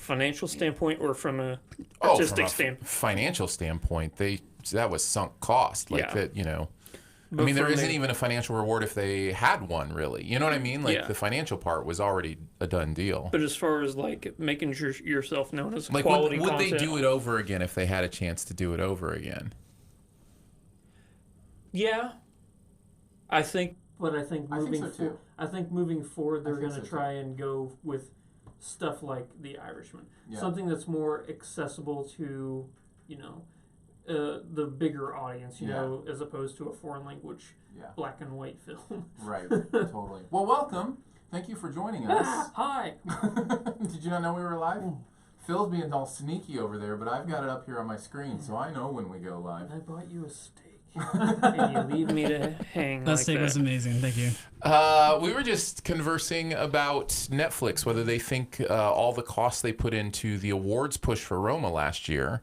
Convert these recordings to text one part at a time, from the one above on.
financial standpoint or from a artistic standpoint? Financial standpoint, that was sunk cost. Like that, I mean, there isn't even a financial reward if they had one, really. You know what I mean? Like, the financial part was already a done deal. But as far as, like, making yourself known as like, quality would content... they do it over again if they had a chance to do it over again? Yeah. I think moving so, I think moving forward, they're going to try and go with stuff like The Irishman. Yeah. Something that's more accessible to, the bigger audience, you know, as opposed to a foreign language black and white film. Right, totally. Well, welcome. Thank you for joining us. Hi. Did you not know we were live? Phil's being all sneaky over there, but I've got it up here on my screen, so I know when we go live. I bought you a steak. And you leave me to hang that steak was amazing. Thank you. We were just conversing about Netflix, whether they think all the costs they put into the awards push for Roma last year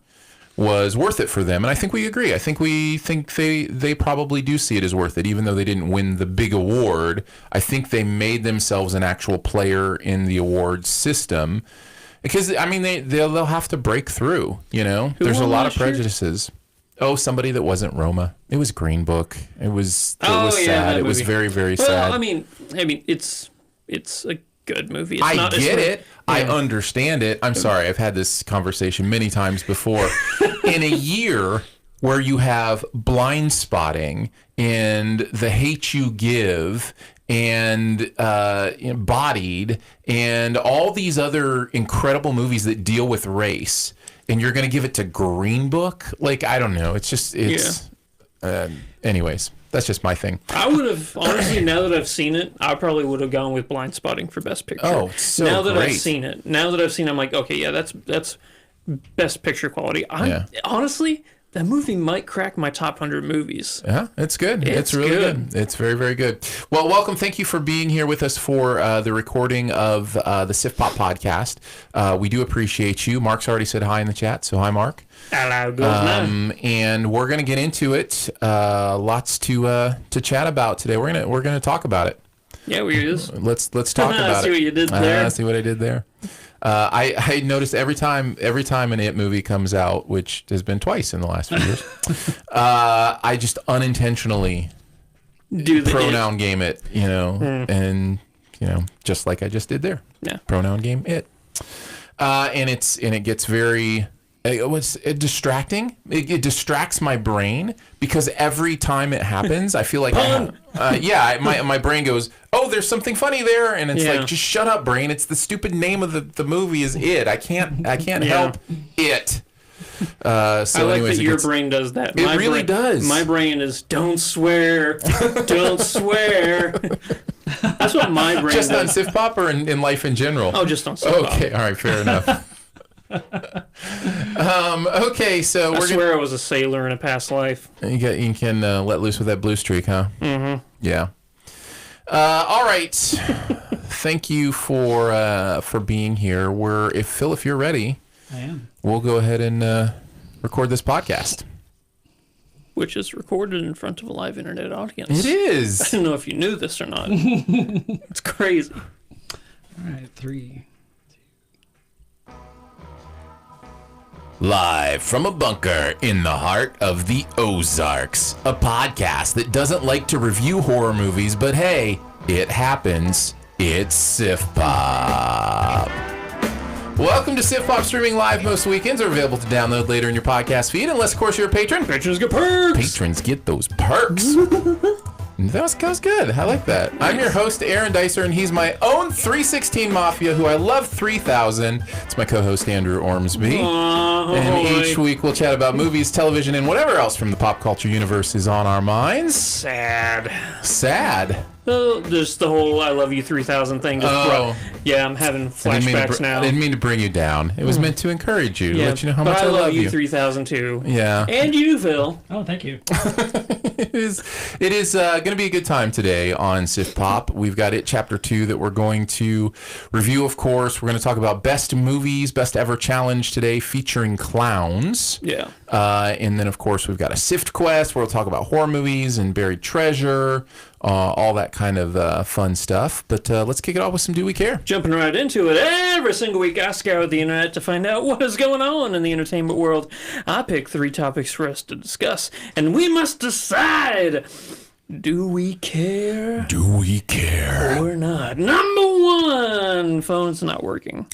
was worth it for them, and I think we agree. I think they probably do see it as worth it, even though they didn't win the big award. I think they made themselves an actual player in the awards system, because I mean they'll have to break through. There's a lot of prejudices. Oh, somebody that wasn't Roma. It was Green Book. It was sad. It was very, very sad. I mean, it's a good movie. I get it. Yeah. I understand it. I'm sorry. I've had this conversation many times before. In a year where you have Blind Spotting and The Hate U Give and Bodied and all these other incredible movies that deal with race, and you're going to give it to Green Book? Like, I don't know. Anyways, that's just my thing. I would have, honestly, now that I've seen it, I probably would have gone with Blind Spotting for Best Picture. Oh, so now that great. I've seen it, I'm like, okay, yeah, that's Best Picture quality. Honestly, that movie might crack my top 100 movies. Yeah, it's good. It's really good. It's very, very good. Well, welcome. Thank you for being here with us for the recording of the SiftPop podcast. We do appreciate you. Mark's already said hi in the chat, so hi, Mark. Hello, and we're gonna get into it. Lots to chat about today. We're gonna talk about it. Yeah, we is. Let's talk about it. See what you did there. See what I did there. I noticed every time an It movie comes out, which has been twice in the last few years, I just unintentionally do the pronoun game it, and just like I just did there. Yeah. Pronoun game it, and it gets very. It's distracting. It distracts my brain because every time it happens, I feel like my brain goes, "Oh, there's something funny there," and it's like, just shut up, brain. It's the stupid name of the movie is It. I can't help it. I like that your brain does that. It really does. My brain is don't swear, don't swear. That's what my brain just does. On SiftPop or in life in general? Oh, just on SiftPop. Okay, all right, fair enough. Okay, so I swear I was a sailor in a past life. You can let loose with that blue streak, huh? Mm-hmm. Yeah. All right. Thank you for being here. If you're ready, I am. We'll go ahead and record this podcast, which is recorded in front of a live internet audience. It is. I don't know if you knew this or not. It's crazy. All right, 3. Live from a bunker in the heart of the Ozarks, a podcast that doesn't like to review horror movies, but hey, it happens. It's SiftPop. Welcome to SiftPop, streaming live most weekends, or available to download later in your podcast feed, unless, of course, you're a patron. Patrons get perks! Patrons get those perks. That was good. I like that. I'm your host, Aaron Dicer, and he's my own 316 Mafia, who I love 3000. It's my co-host, Andrew Ormsby. And each week we'll chat about movies, television, and whatever else from the pop culture universe is on our minds. Sad. Well, just the whole I love you 3000 thing. Yeah, I'm having flashbacks now. I didn't mean to bring you down. It was meant to encourage you, let you know how much I love you. 3000 too. Yeah. And you, Phil. Oh, thank you. It is going to be a good time today on SiftPop. We've got It Chapter 2 that we're going to review, of course. We're going to talk about best movies, best ever challenge today, featuring clowns. Yeah. And then, of course, we've got a Sift Quest where we'll talk about horror movies and buried treasure, all that kind of fun stuff. But let's kick it off with some Do We Care? Jumping right into it, every single week I scour the internet to find out what is going on in the entertainment world. I pick 3 topics for us to discuss, and we must decide, do we care? Do we care? Or not? Number 1, phone's not working.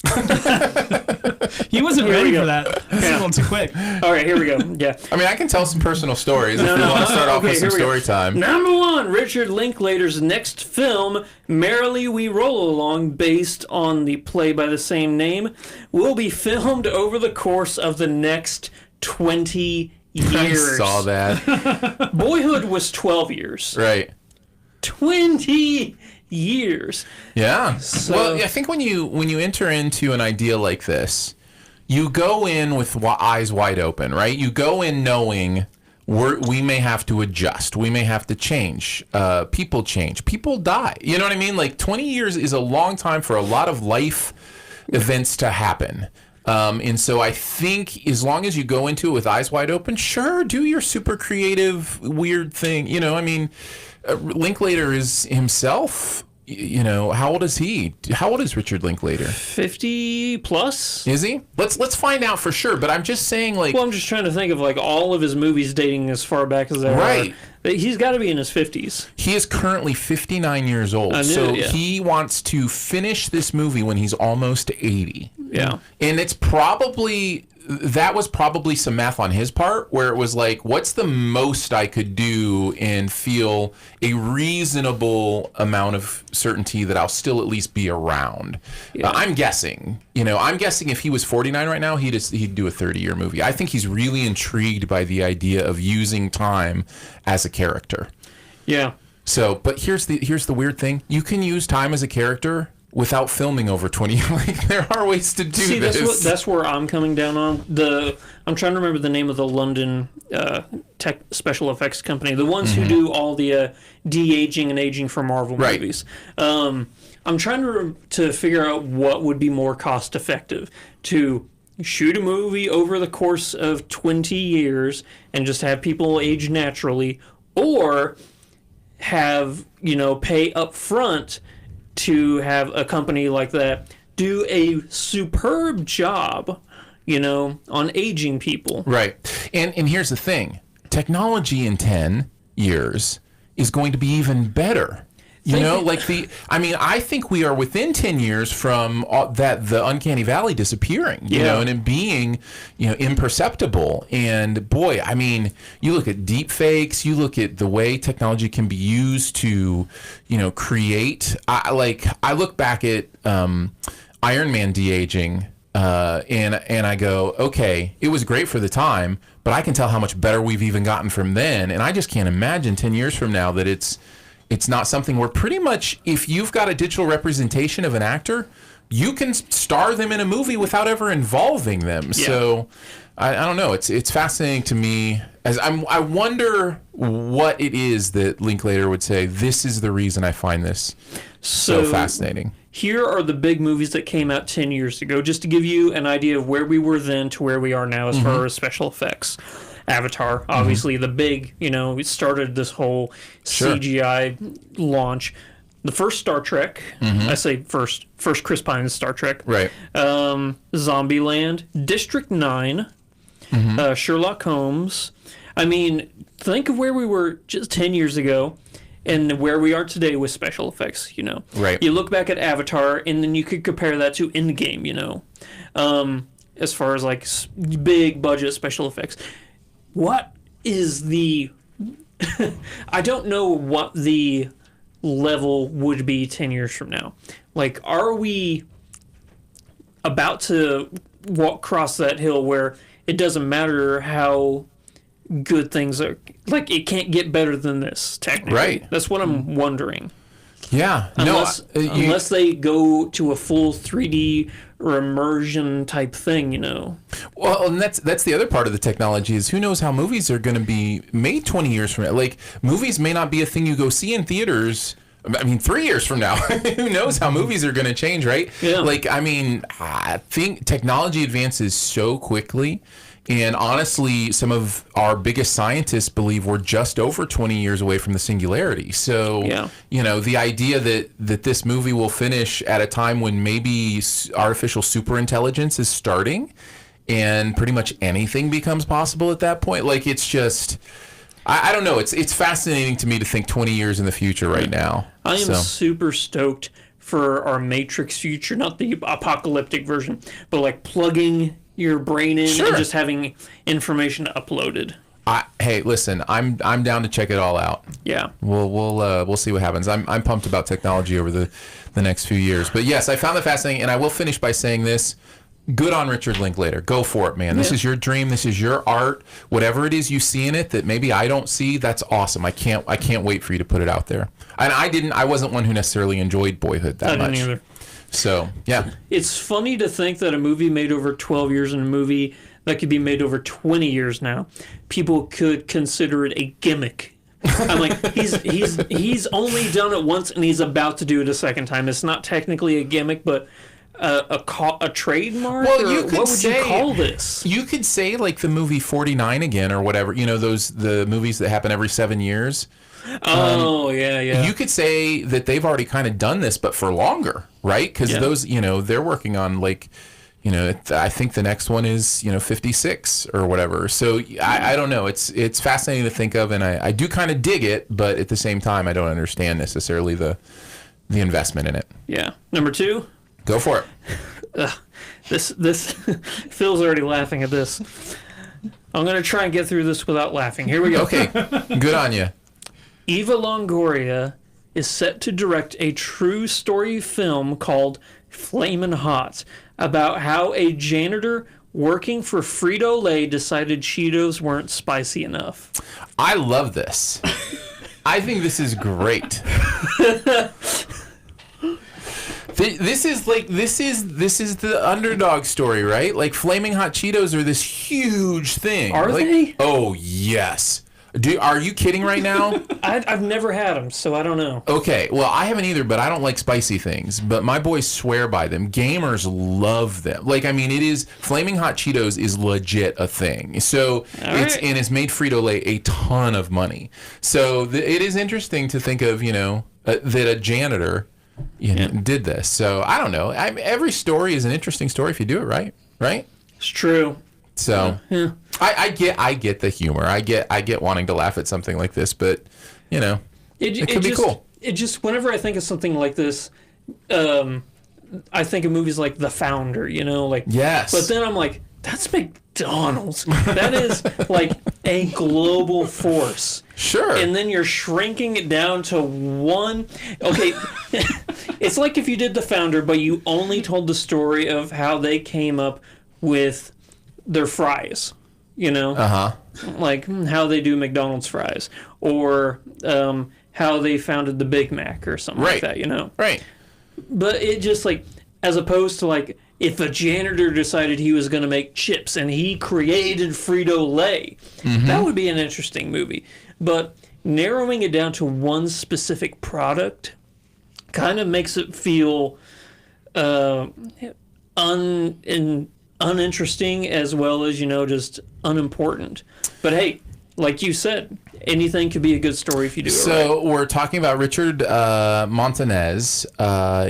He wasn't ready for that. That's a little too quick. All right, here we go. Yeah. I mean, I can tell some personal stories if you want to start off with some story time. Number 1, Richard Linklater's next film, Merrily We Roll Along, based on the play by the same name, will be filmed over the course of the next 20 years. I saw that. Boyhood was 12 years. Right. 20 years. Yeah. So, well, I think when you enter into an idea like this, you go in with eyes wide open, right? You go in knowing we may have to adjust. We may have to change. People change. People die. You know what I mean? Like 20 years is a long time for a lot of life events to happen. And so I think as long as you go into it with eyes wide open, sure, do your super creative, weird thing. You know, I mean, Linklater is himself, you know, how old is he? How old is Richard Linklater? 50 plus? Is he? Let's find out for sure. But I'm just saying, like... Well, I'm just trying to think of, like, all of his movies dating as far back as they are. He's got to be in his 50s. He is currently 59 years old. He wants to finish this movie when he's almost 80. Yeah. And it's probably... That was probably some math on his part where it was like, what's the most I could do and feel a reasonable amount of certainty that I'll still at least be around? Yeah. I'm guessing. You know, I'm guessing if he was 49 right now, he'd do a 30-year movie. I think he's really intrigued by the idea of using time as a character. Yeah. So, but here's the weird thing. You can use time as a character without filming over 20 years. Like, there are ways to do this. That's where I'm coming down on. I'm trying to remember the name of the London tech special effects company. The ones who do all the de-aging and aging for Marvel movies. I'm trying to figure out what would be more cost effective, to shoot a movie over the course of 20 years and just have people age naturally, or have, you know, pay up front to have a company like that do a superb job, you know, on aging people. Right. And here's the thing. Technology in 10 years is going to be even better. You know, like I think we are within 10 years from the uncanny valley disappearing, you know, and it being, you know, imperceptible. And boy, I mean, you look at deep fakes, you look at the way technology can be used to, you know, create. I look back at Iron Man de-aging, and I go, okay, it was great for the time, but I can tell how much better we've even gotten from then. And I just can't imagine 10 years from now that it's not something where pretty much if you've got a digital representation of an actor, you can star them in a movie without ever involving them. Yeah. So I don't know. It's fascinating to me. I wonder what it is that Linklater would say, this is the reason I find this so fascinating. Here are the big movies that came out 10 years ago, just to give you an idea of where we were then to where we are now as far as special effects. Avatar, obviously the big, you know, it started this whole CGI launch. The first Star Trek, I say first Chris Pine's Star Trek. Right. Zombieland, District 9, Sherlock Holmes. I mean, think of where we were just 10 years ago and where we are today with special effects, you know. Right. You look back at Avatar, and then you could compare that to Endgame, you know, as far as like big budget special effects. What is the... I don't know what the level would be 10 years from now. Like, are we about to cross that hill where it doesn't matter how good things are? Like, it can't get better than this, technically. Right. That's what I'm wondering. Yeah. Unless they go to a full 3D or immersion type thing, you know. Well, and that's the other part of the technology is who knows how movies are going to be made 20 years from now. Like, movies may not be a thing you go see in theaters I mean, 3 years from now, who knows how movies are going to change, right? Yeah. Like, I mean, I think technology advances so quickly. And honestly, some of our biggest scientists believe we're just over 20 years away from the singularity. So, the idea that this movie will finish at a time when maybe artificial superintelligence is starting and pretty much anything becomes possible at that point, like, it's just... I don't know. It's fascinating to me to think 20 years in the future right now. I am super stoked for our Matrix future, not the apocalyptic version, but like plugging your brain in and just having information uploaded. Hey, listen, I'm down to check it all out. Yeah. We'll see what happens. I'm pumped about technology over the next few years. But yes, I found that fascinating, and I will finish by saying this. Good on Richard Linklater. Go for it, man. This is your dream. This is your art. Whatever it is you see in it that maybe I don't see, that's awesome. I can't wait for you to put it out there. And I wasn't one who necessarily enjoyed Boyhood that much. I didn't either. So, yeah. It's funny to think that a movie made over 12 years and a movie that could be made over 20 years now, people could consider it a gimmick. I'm like, he's only done it once and he's about to do it a second time. It's not technically a gimmick, but a trademark? Well, what would you call this? You could say like the movie 49 again or whatever. You know, the movies that happen every 7 years. Yeah. You could say that they've already kind of done this, but for longer, right? Because those, they're working on like, I think the next one is 56 or whatever. So I don't know. It's fascinating to think of, and I do kind of dig it, but at the same time, I don't understand necessarily the investment in it. Yeah. Number 2. Go for it. This Phil's already laughing at this. I'm gonna try and get through this without laughing. Here we go. Okay, good on you. Eva Longoria is set to direct a true story film called Flamin' Hot about how a janitor working for Frito-Lay decided Cheetos weren't spicy enough. I love this. I think this is great. This is the underdog story, right? Like Flaming Hot Cheetos are this huge thing. Are they? Oh yes. Are you kidding right now? I've never had them, so I don't know. Okay, well I haven't either, but I don't like spicy things. But my boys swear by them. Gamers love them. Like, I mean, it is Flaming Hot Cheetos is legit a thing. So it's made Frito-Lay a ton of money. So it is interesting to think of that a janitor did this. So I don't know. Every story is an interesting story if you do it right. Right? It's true. So I get the humor. I get wanting to laugh at something like this, but it could be cool. It just whenever I think of something like this, I think of movies like The Founder. Yes. But then I'm like, that's McDonald's. That is like a global force. Sure. And then you're shrinking it down to one. Okay. It's like if you did The Founder, but you only told the story of how they came up with their fries, like how they do McDonald's fries, or how they founded the Big Mac or something like that, Right. But it just like, as opposed to like, if a janitor decided he was going to make chips and he created Frito-Lay, that would be an interesting movie. But narrowing it down to one specific product kind of makes it feel uninteresting as well as, just unimportant. But hey, like you said, anything could be a good story if you do it right. So we're talking about Richard Montanez.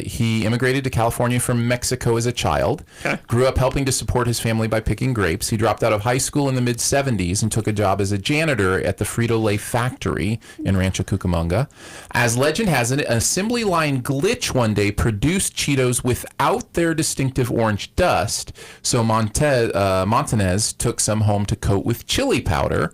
He immigrated to California from Mexico as a child. Okay. Grew up helping to support his family by picking grapes. He dropped out of high school in the mid-'70s and took a job as a janitor at the Frito-Lay factory in Rancho Cucamonga. As legend has it, an assembly line glitch one day produced Cheetos without their distinctive orange dust. So Montanez took some home to coat with chili powder.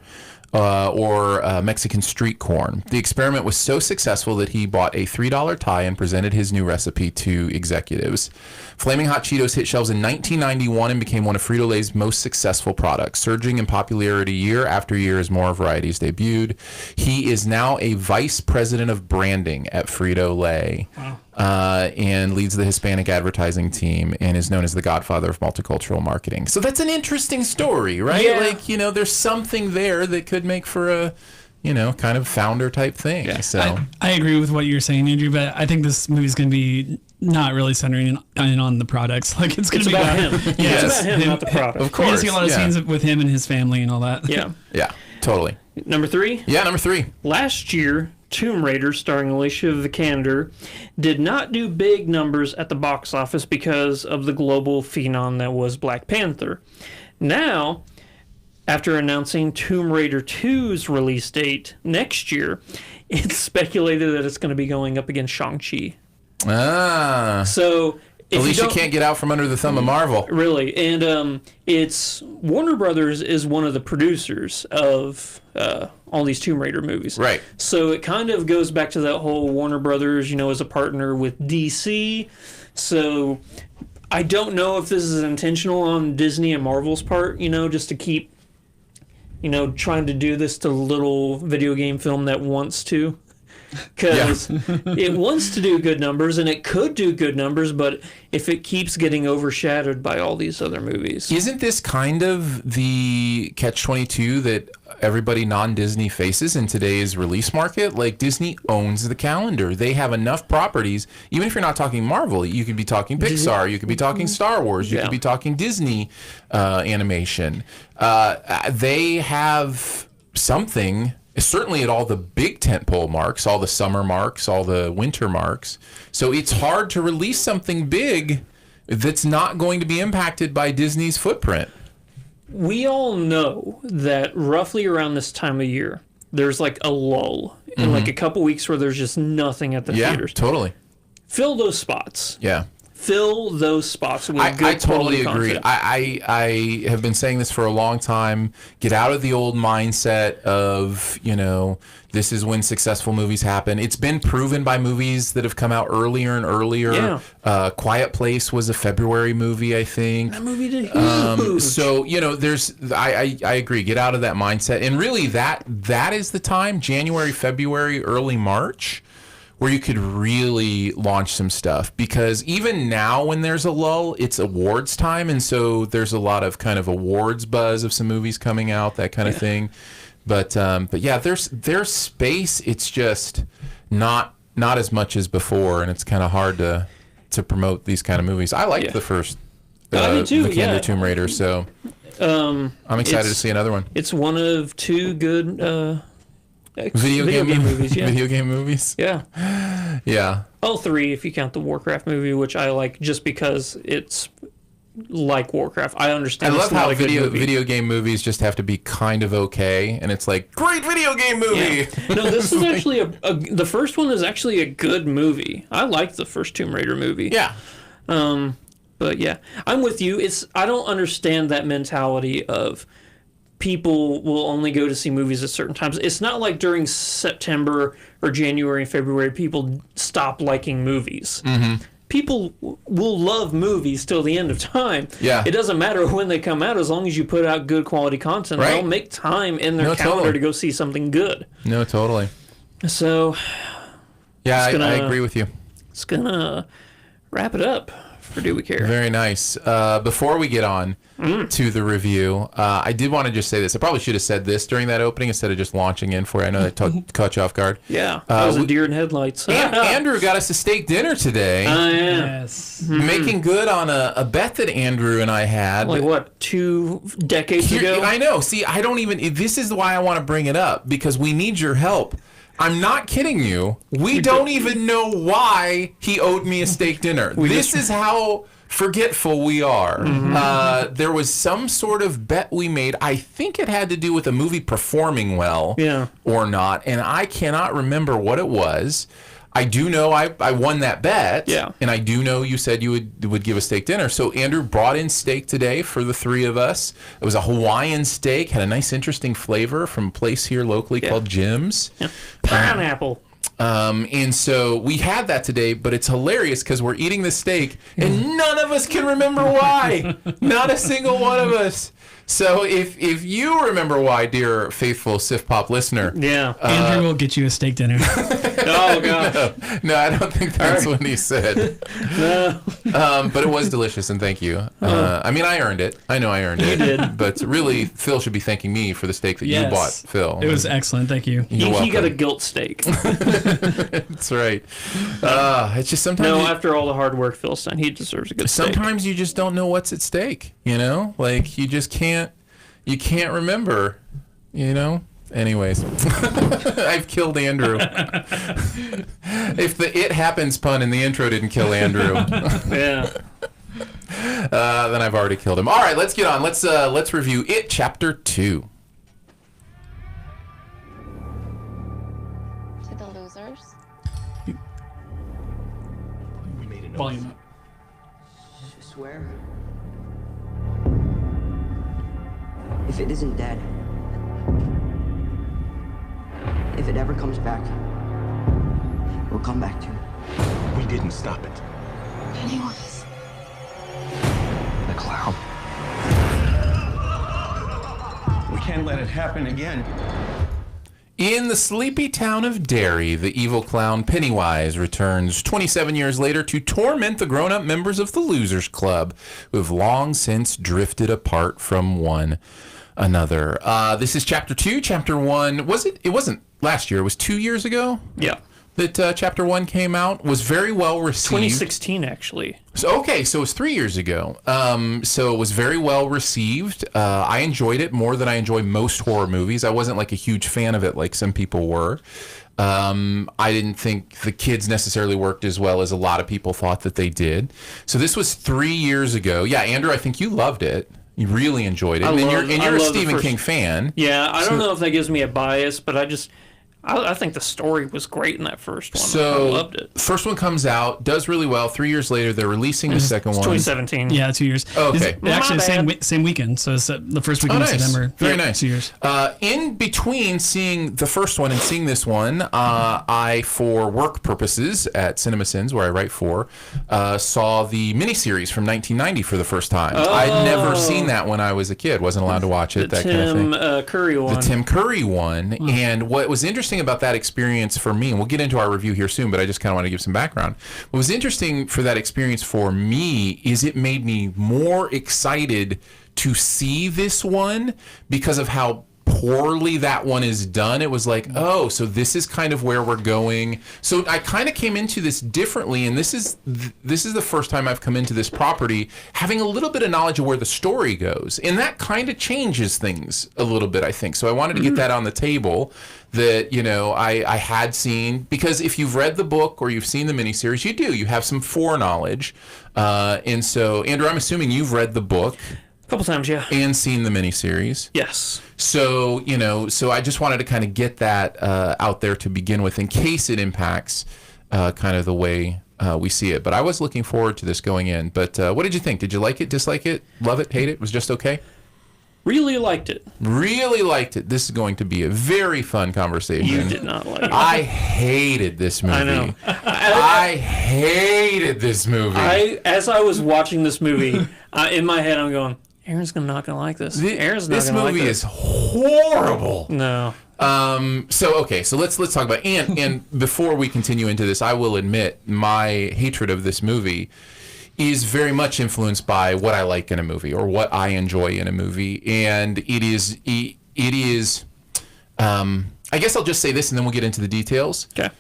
Or Mexican street corn. The experiment was so successful that he bought a $3 tie and presented his new recipe to executives. Flaming Hot Cheetos hit shelves in 1991 and became one of Frito-Lay's most successful products, surging in popularity year after year as more varieties debuted. He is now a vice president of branding at Frito-Lay. Wow. And leads the Hispanic advertising team and is known as the godfather of multicultural marketing. So that's an interesting story, right? Yeah. Like, there's something there that could make for kind of founder type thing. Yeah. So I agree with what you're saying, Andrew, but I think this movie's going to be not really centering in on the products. Like it's going to be about him. Yeah, It's about him, not the product. of We're going to course, see a lot of scenes with him and his family and all that. Yeah. Yeah, totally. Number 3. Yeah, number 3. Last year, Tomb Raider, starring Alicia Vikander, did not do big numbers at the box office because of the global phenom that was Black Panther. Now, after announcing Tomb Raider 2's release date next year, it's speculated that it's going to be going up against Shang-Chi. So if Alicia can't get out from under the thumb of Marvel. Really, and it's Warner Brothers is one of the producers of all these Tomb Raider movies. Right. So it kind of goes back to that whole Warner Brothers, as a partner with DC. So I don't know if this is intentional on Disney and Marvel's part, just to keep, trying to do this to little video game film that wants to. Because it wants to do good numbers, and it could do good numbers, but if it keeps getting overshadowed by all these other movies. Isn't this kind of the catch-22 that everybody non-Disney faces in today's release market? Like, Disney owns the calendar. They have enough properties. Even if you're not talking Marvel, you could be talking Pixar, you could be talking Star Wars, you could be talking Disney animation. They have something, certainly at all the big tentpole marks, all the summer marks, all the winter marks. So it's hard to release something big that's not going to be impacted by Disney's footprint. We all know that roughly around this time of year, there's like a lull in like a couple weeks where there's just nothing at the theaters. Yeah, totally. Fill those spots. Yeah. Fill those spots with good I totally quality agree. content. I have been saying this for a long time. Get out of the old mindset of, this is when successful movies happen. It's been proven by movies that have come out earlier and earlier. Yeah. Quiet Place was a February movie, I think. That movie did huge. So, I agree. Get out of that mindset. And really, that is the time, January, February, early March, where you could really launch some stuff. Because even now when there's a lull, it's awards time. And so there's a lot of kind of awards buzz of some movies coming out, that kind of thing. But yeah, there's space. It's just not as much as before. And it's kind of hard to promote these kind of movies. I liked the first Vikander Tomb Raider. So I'm excited to see another one. It's one of 2 good Video game movies, yeah. Video game movies. Yeah. Yeah. All 3 if you count the Warcraft movie, which I like just because it's like Warcraft. I understand. I love how a video game movies just have to be kind of okay, and it's like, great video game movie. Yeah. No, this is actually the first one is actually a good movie. I like the first Tomb Raider movie. Yeah. But yeah, I'm with you. I don't understand that mentality of people will only go to see movies at certain times. It's not like during September or January and February people stop liking movies. Mm-hmm. People will love movies till the end of time. Yeah. It doesn't matter when they come out as long as you put out good quality content. Right. They'll make time in their calendar totally. to go see something good. No, totally. So yeah, I agree with you. It's gonna wrap it up for Do We Care? Very nice. Before we get on to the review, I did want to just say this. I probably should have said this during that opening instead of just launching in for it. I know that caught you off guard. Yeah, that was a deer in headlights. Andrew got us a steak dinner today. Yes. Making good on a bet that Andrew and I had. Like what, 2 decades ago? I know. See, I don't even... This is why I want to bring it up, because we need your help. I'm not kidding you. We don't even know why he owed me a steak dinner. This is how forgetful we are. Mm-hmm. There was some sort of bet we made. I think it had to do with a movie performing well or not, and I cannot remember what it was. I do know I won that bet, and I do know you said you would give a steak dinner. So Andrew brought in steak today for the 3 of us. It was a Hawaiian steak, had a nice interesting flavor from a place here locally called Jim's. Yeah. Pineapple. And so we had that today, but it's hilarious because we're eating the steak and none of us can remember why. Not a single one of us. So if you remember why, dear faithful SiftPop listener, Andrew will get you a steak dinner. Oh god, no, I don't think that's what he said. no. But it was delicious, and thank you. I mean, I earned it. I know I earned it. You did. But really, Phil should be thanking me for the steak that you Yes. bought, Phil. It was excellent. Thank you. He got a guilt steak. That's right. It's just sometimes. No, after all the hard work Phil's done, he deserves a good steak. Sometimes you just don't know what's at stake. You know, like you just can't. You can't remember. You know. Anyways, I've killed Andrew. If the "it happens" pun in the intro didn't kill Andrew, Yeah. then I've already killed him. All right, let's get on. Let's review It Chapter 2. To the losers. Volume up. I swear. If it isn't dead, if it ever comes back, we'll come back to it. We didn't stop it. Pennywise. The clown. We can't let it happen again. In the sleepy town of Derry, the evil clown Pennywise returns 27 years later to torment the grown-up members of the Losers Club, who have long since drifted apart from one another. This is Chapter 2. Chapter 1, was it? It wasn't last year. It was 2 years ago Yeah. that Chapter 1 came out. Was very well received. 2016, actually. So it was 3 years ago. So it was very well received. I enjoyed it more than I enjoy most horror movies. I wasn't like a huge fan of it like some people were. I didn't think the kids necessarily worked as well as a lot of people thought that they did. So this was 3 years ago. Yeah, Andrew, I think you loved it. You really enjoyed it. And you're a Stephen King fan. Yeah, I don't know if that gives me a bias, but I think the story was great in that first one. So I loved it. First one comes out, does really well. 3 years later, they're releasing the second one. 2017. Yeah, 2 years. Oh, okay. It's actually My the same weekend. So it's the first weekend of nice. September. Very Yeah, nice. 2 years. In between seeing the first one and seeing this one, I, for work purposes at CinemaSins, where I write for, saw the miniseries from 1990 for the first time. I'd never seen that when I was a kid. Wasn't allowed to watch it. The That kind of thing. Tim Curry one. The Tim Curry one. And what was interesting about that experience for me, and we'll get into our review here soon, but I just kind of want to give some background. What was interesting for that experience for me is it made me more excited to see this one because of how poorly that one is done. It was like, oh, so this is kind of where we're going. So I kind of came into this differently, and this is the first time I've come into this property having a little bit of knowledge of where the story goes, and that kind of changes things a little bit, I think. So I wanted to get that on the table, that I had seen, because if you've read the book or you've seen the miniseries, you have some foreknowledge, and so Andrew, I'm assuming you've read the book. A couple times, yeah. And seen the miniseries. Yes. So, so I just wanted to kind of get that out there to begin with in case it impacts kind of the way we see it. But I was looking forward to this going in. But what did you think? Did you like it, dislike it, love it, hate it? Was just okay? Really liked it. Really liked it. This is going to be a very fun conversation. You did not like it. I hated this movie. I know. I hated this movie. As I was watching this movie, in my head I'm going, Aaron's not gonna like this. Aaron's not gonna like this. This movie is horrible. No. So let's talk about it. And before we continue into this, I will admit my hatred of this movie is very much influenced by what I like in a movie or what I enjoy in a movie, and it is. I guess I'll just say this, and then we'll get into the details. Okay.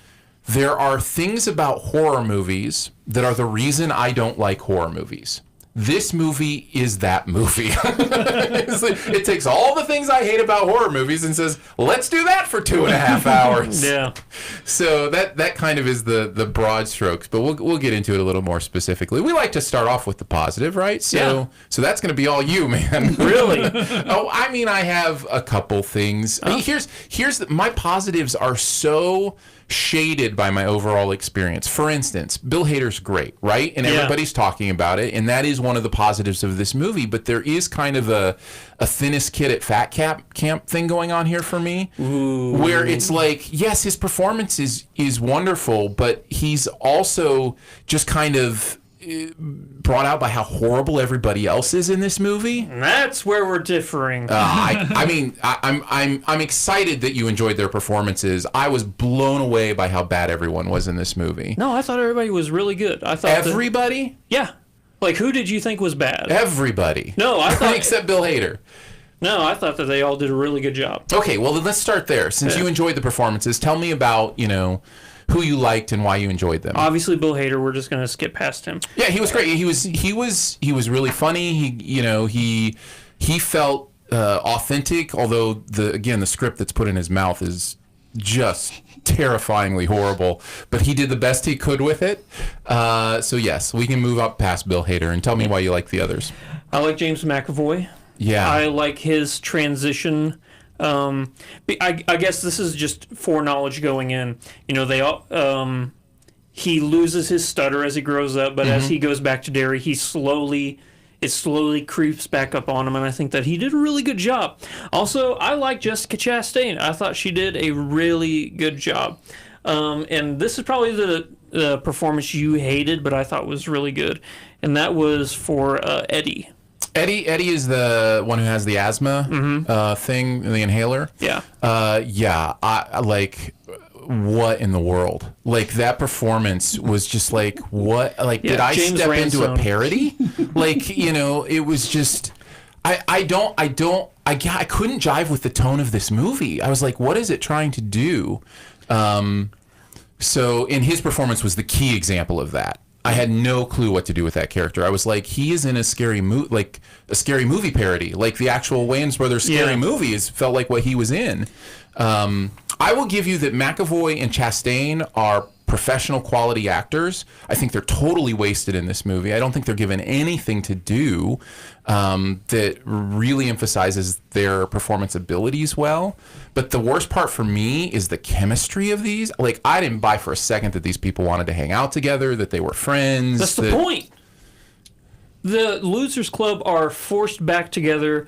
There are things about horror movies that are the reason I don't like horror movies. This movie is that movie. It takes all the things I hate about horror movies and says, let's do that for 2.5 hours. Yeah. So that kind of is the broad strokes, but we'll get into it a little more specifically. We like to start off with the positive, right? So that's going to be all you, man. Really? I mean, I have a couple things. Here's my positives are so shaded by my overall experience. For instance, Bill Hader's great, right? And everybody's talking about it, and that is one of the positives of this movie. But there is kind of a thinnest kid at fat camp thing going on here for me, where it's like, yes, his performance is wonderful, but he's also just kind of brought out by how horrible everybody else is in this movie. And that's where we're differing. I'm excited that you enjoyed their performances. I was blown away by how bad everyone was in this movie. No, I thought everybody was really good. I thought everybody. Yeah, like who did you think was bad? Everybody. No, I thought except Bill Hader. No, I thought that they all did a really good job. Okay, well then let's start there. Since you enjoyed the performances, tell me about who you liked and why you enjoyed them. Obviously, Bill Hader. We're just going to skip past him. Yeah, he was great. He was really funny. He felt authentic. Although the script that's put in his mouth is just terrifyingly horrible. But he did the best he could with it. So yes, we can move up past Bill Hader and tell me why you like the others. I like James McAvoy. Yeah, I like his transition. I guess this is just foreknowledge going in. They all he loses his stutter as he grows up, but as he goes back to Derry, it slowly creeps back up on him, and I think that he did a really good job. Also, I like Jessica Chastain. I thought she did a really good job. And this is probably the performance you hated, but I thought was really good, and that was for Eddie. Eddie is the one who has the asthma thing, the inhaler. Yeah. I like, what in the world? Like, that performance was just like, what? Like, did I James step Ransone. into a parody? Like, it was just, I couldn't jive with the tone of this movie. I was like, what is it trying to do? So, in his performance was the key example of that. I had no clue what to do with that character. I was like, he is in a scary movie parody. Like the actual Wayans Brothers scary movies felt like what he was in. I will give you that McAvoy and Chastain are professional quality actors. I think they're totally wasted in this movie. I don't think they're given anything to do that really emphasizes their performance abilities well. But the worst part for me is the chemistry of these. Like, I didn't buy for a second that these people wanted to hang out together, that they were friends. That's the point. The Losers Club are forced back together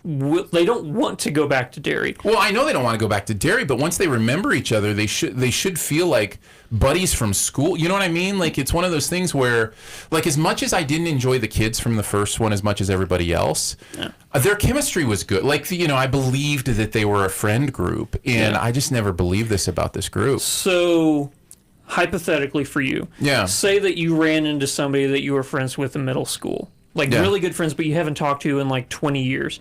they don't want to go back to Derry. Well, I know they don't want to go back to Derry, but once they remember each other, they should feel like buddies from school. You know what I mean? Like, it's one of those things where, like, as much as I didn't enjoy the kids from the first one as much as everybody else, their chemistry was good. Like, I believed that they were a friend group, and I just never believed this about this group. So, hypothetically for you, say that you ran into somebody that you were friends with in middle school. Like, really good friends, but you haven't talked to in like 20 years.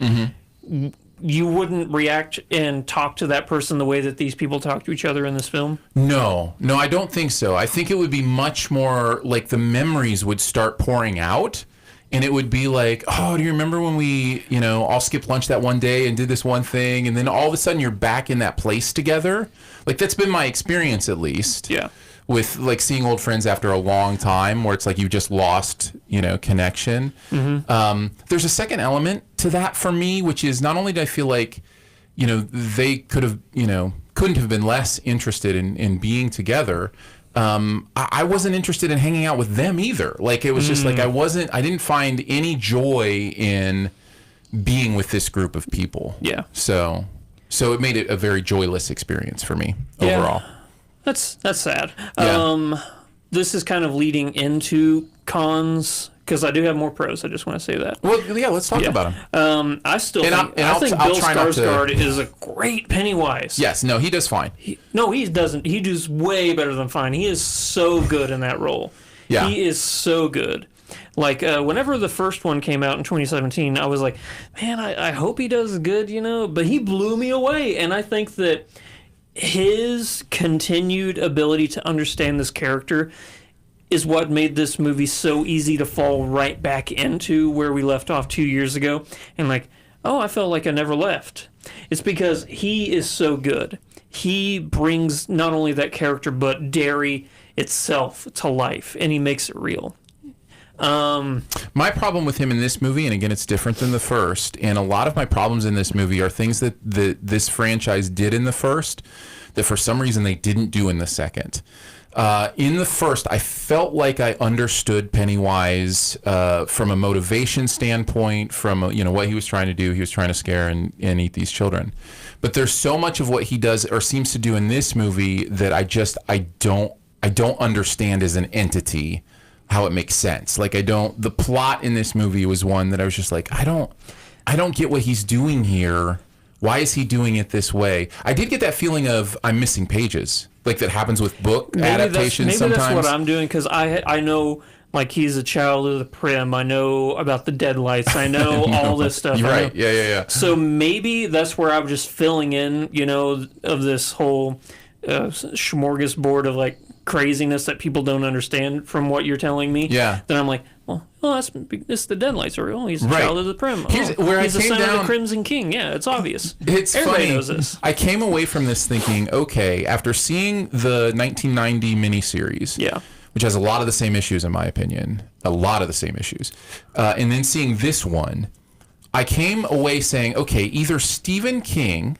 You wouldn't react and talk to that person the way that these people talk to each other in this film? No, I don't think so. I think it would be much more like the memories would start pouring out, and it would be like, oh, do you remember when we, all skipped lunch that one day and did this one thing, and then all of a sudden you're back in that place together? Like, that's been my experience, at least. Yeah. With like seeing old friends after a long time, where it's like you just lost, connection. There's a second element to that for me, which is not only do I feel like, they could have, couldn't have been less interested in being together. I wasn't interested in hanging out with them either. Like, it was just like I didn't find any joy in being with this group of people. Yeah. So it made it a very joyless experience for me overall. That's sad. Yeah. This is kind of leading into cons, because I do have more pros. I just want to say that. Well, yeah, let's talk about them. I think Bill Skarsgård is a great Pennywise. Yes, no, he does fine. He doesn't. He does way better than fine. He is so good in that role. Yeah. He is so good. Like, whenever the first one came out in 2017, I was like, man, I hope he does good, But he blew me away. And I think that his continued ability to understand this character is what made this movie so easy to fall right back into where we left off 2 years ago. And like, oh, I felt like I never left. It's because he is so good. He brings not only that character, but Derry itself to life, and he makes it real. My problem with him in this movie, and again, it's different than the first, and a lot of my problems in this movie are things that this franchise did in the first that for some reason they didn't do in the second. In the first, I felt like I understood Pennywise from a motivation standpoint, from what he was trying to do. He was trying to scare and eat these children. But there's so much of what he does or seems to do in this movie that I don't understand as an entity how it makes sense. Like the plot in this movie was one that I was just like, I don't get what he's doing here. Why is he doing it this way? I did get that feeling of I'm missing pages. Like that happens with book adaptations sometimes. Maybe that's what I'm doing, because I know, like, he's a child of the Prim. I know about the Deadlights. I know all this stuff. You're right. Yeah. So maybe that's where I'm just filling in, of this whole smorgasbord of, like, craziness that people don't understand from what you're telling me. Yeah. Then I'm like, it's the Deadlights, or he's a child of the Prim. Here's where he's I came a son down, of the Crimson King. Yeah, it's obvious. It's Everybody funny. knows this. I came away from this thinking, okay, after seeing the 1990 miniseries, which has a lot of the same issues in my opinion, and then seeing this one, I came away saying, okay, either Stephen King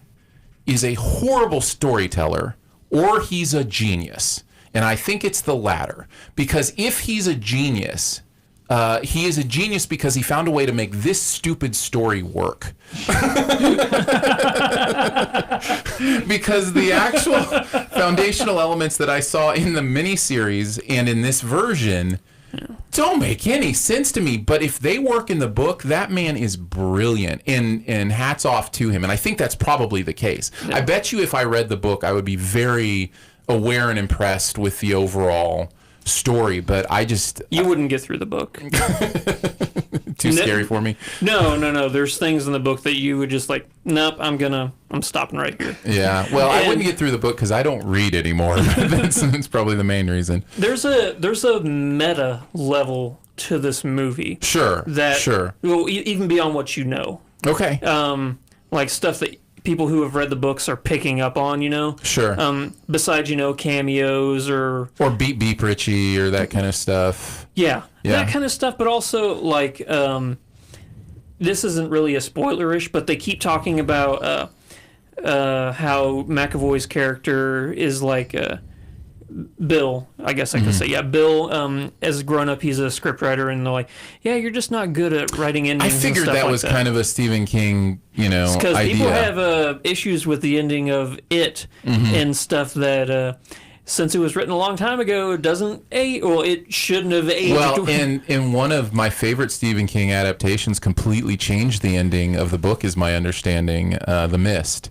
is a horrible storyteller or he's a genius. And I think it's the latter, because if he's a genius, he is a genius because he found a way to make this stupid story work. Because the actual foundational elements that I saw in the miniseries and in this version don't make any sense to me. But if they work in the book, that man is brilliant, and hats off to him. And I think that's probably the case. Yeah. I bet you if I read the book, I would be very aware and impressed with the overall story, but you wouldn't get through the book. Too scary for me. No. There's things in the book that you would just like, nope, I'm stopping right here. Yeah. Well, I wouldn't get through the book because I don't read anymore. That's probably the main reason. There's a meta level to this movie. Sure. Well, even beyond what you know. Okay. Like stuff that people who have read the books are picking up on, Sure. Besides, cameos or Beep Richie or that kind of stuff. Yeah, that kind of stuff. But also, like, this isn't really a spoilerish, but they keep talking about how McAvoy's character is like Bill, I guess I could say. Yeah, Bill, as a grown-up, he's a scriptwriter, and they're like, yeah, you're just not good at writing endings. I figured and stuff that was kind of a Stephen King, idea. Because people have issues with the ending of It and stuff that, since it was written a long time ago, it shouldn't have aged. Well, in one of my favorite Stephen King adaptations, completely changed the ending of the book, is my understanding, The Mist.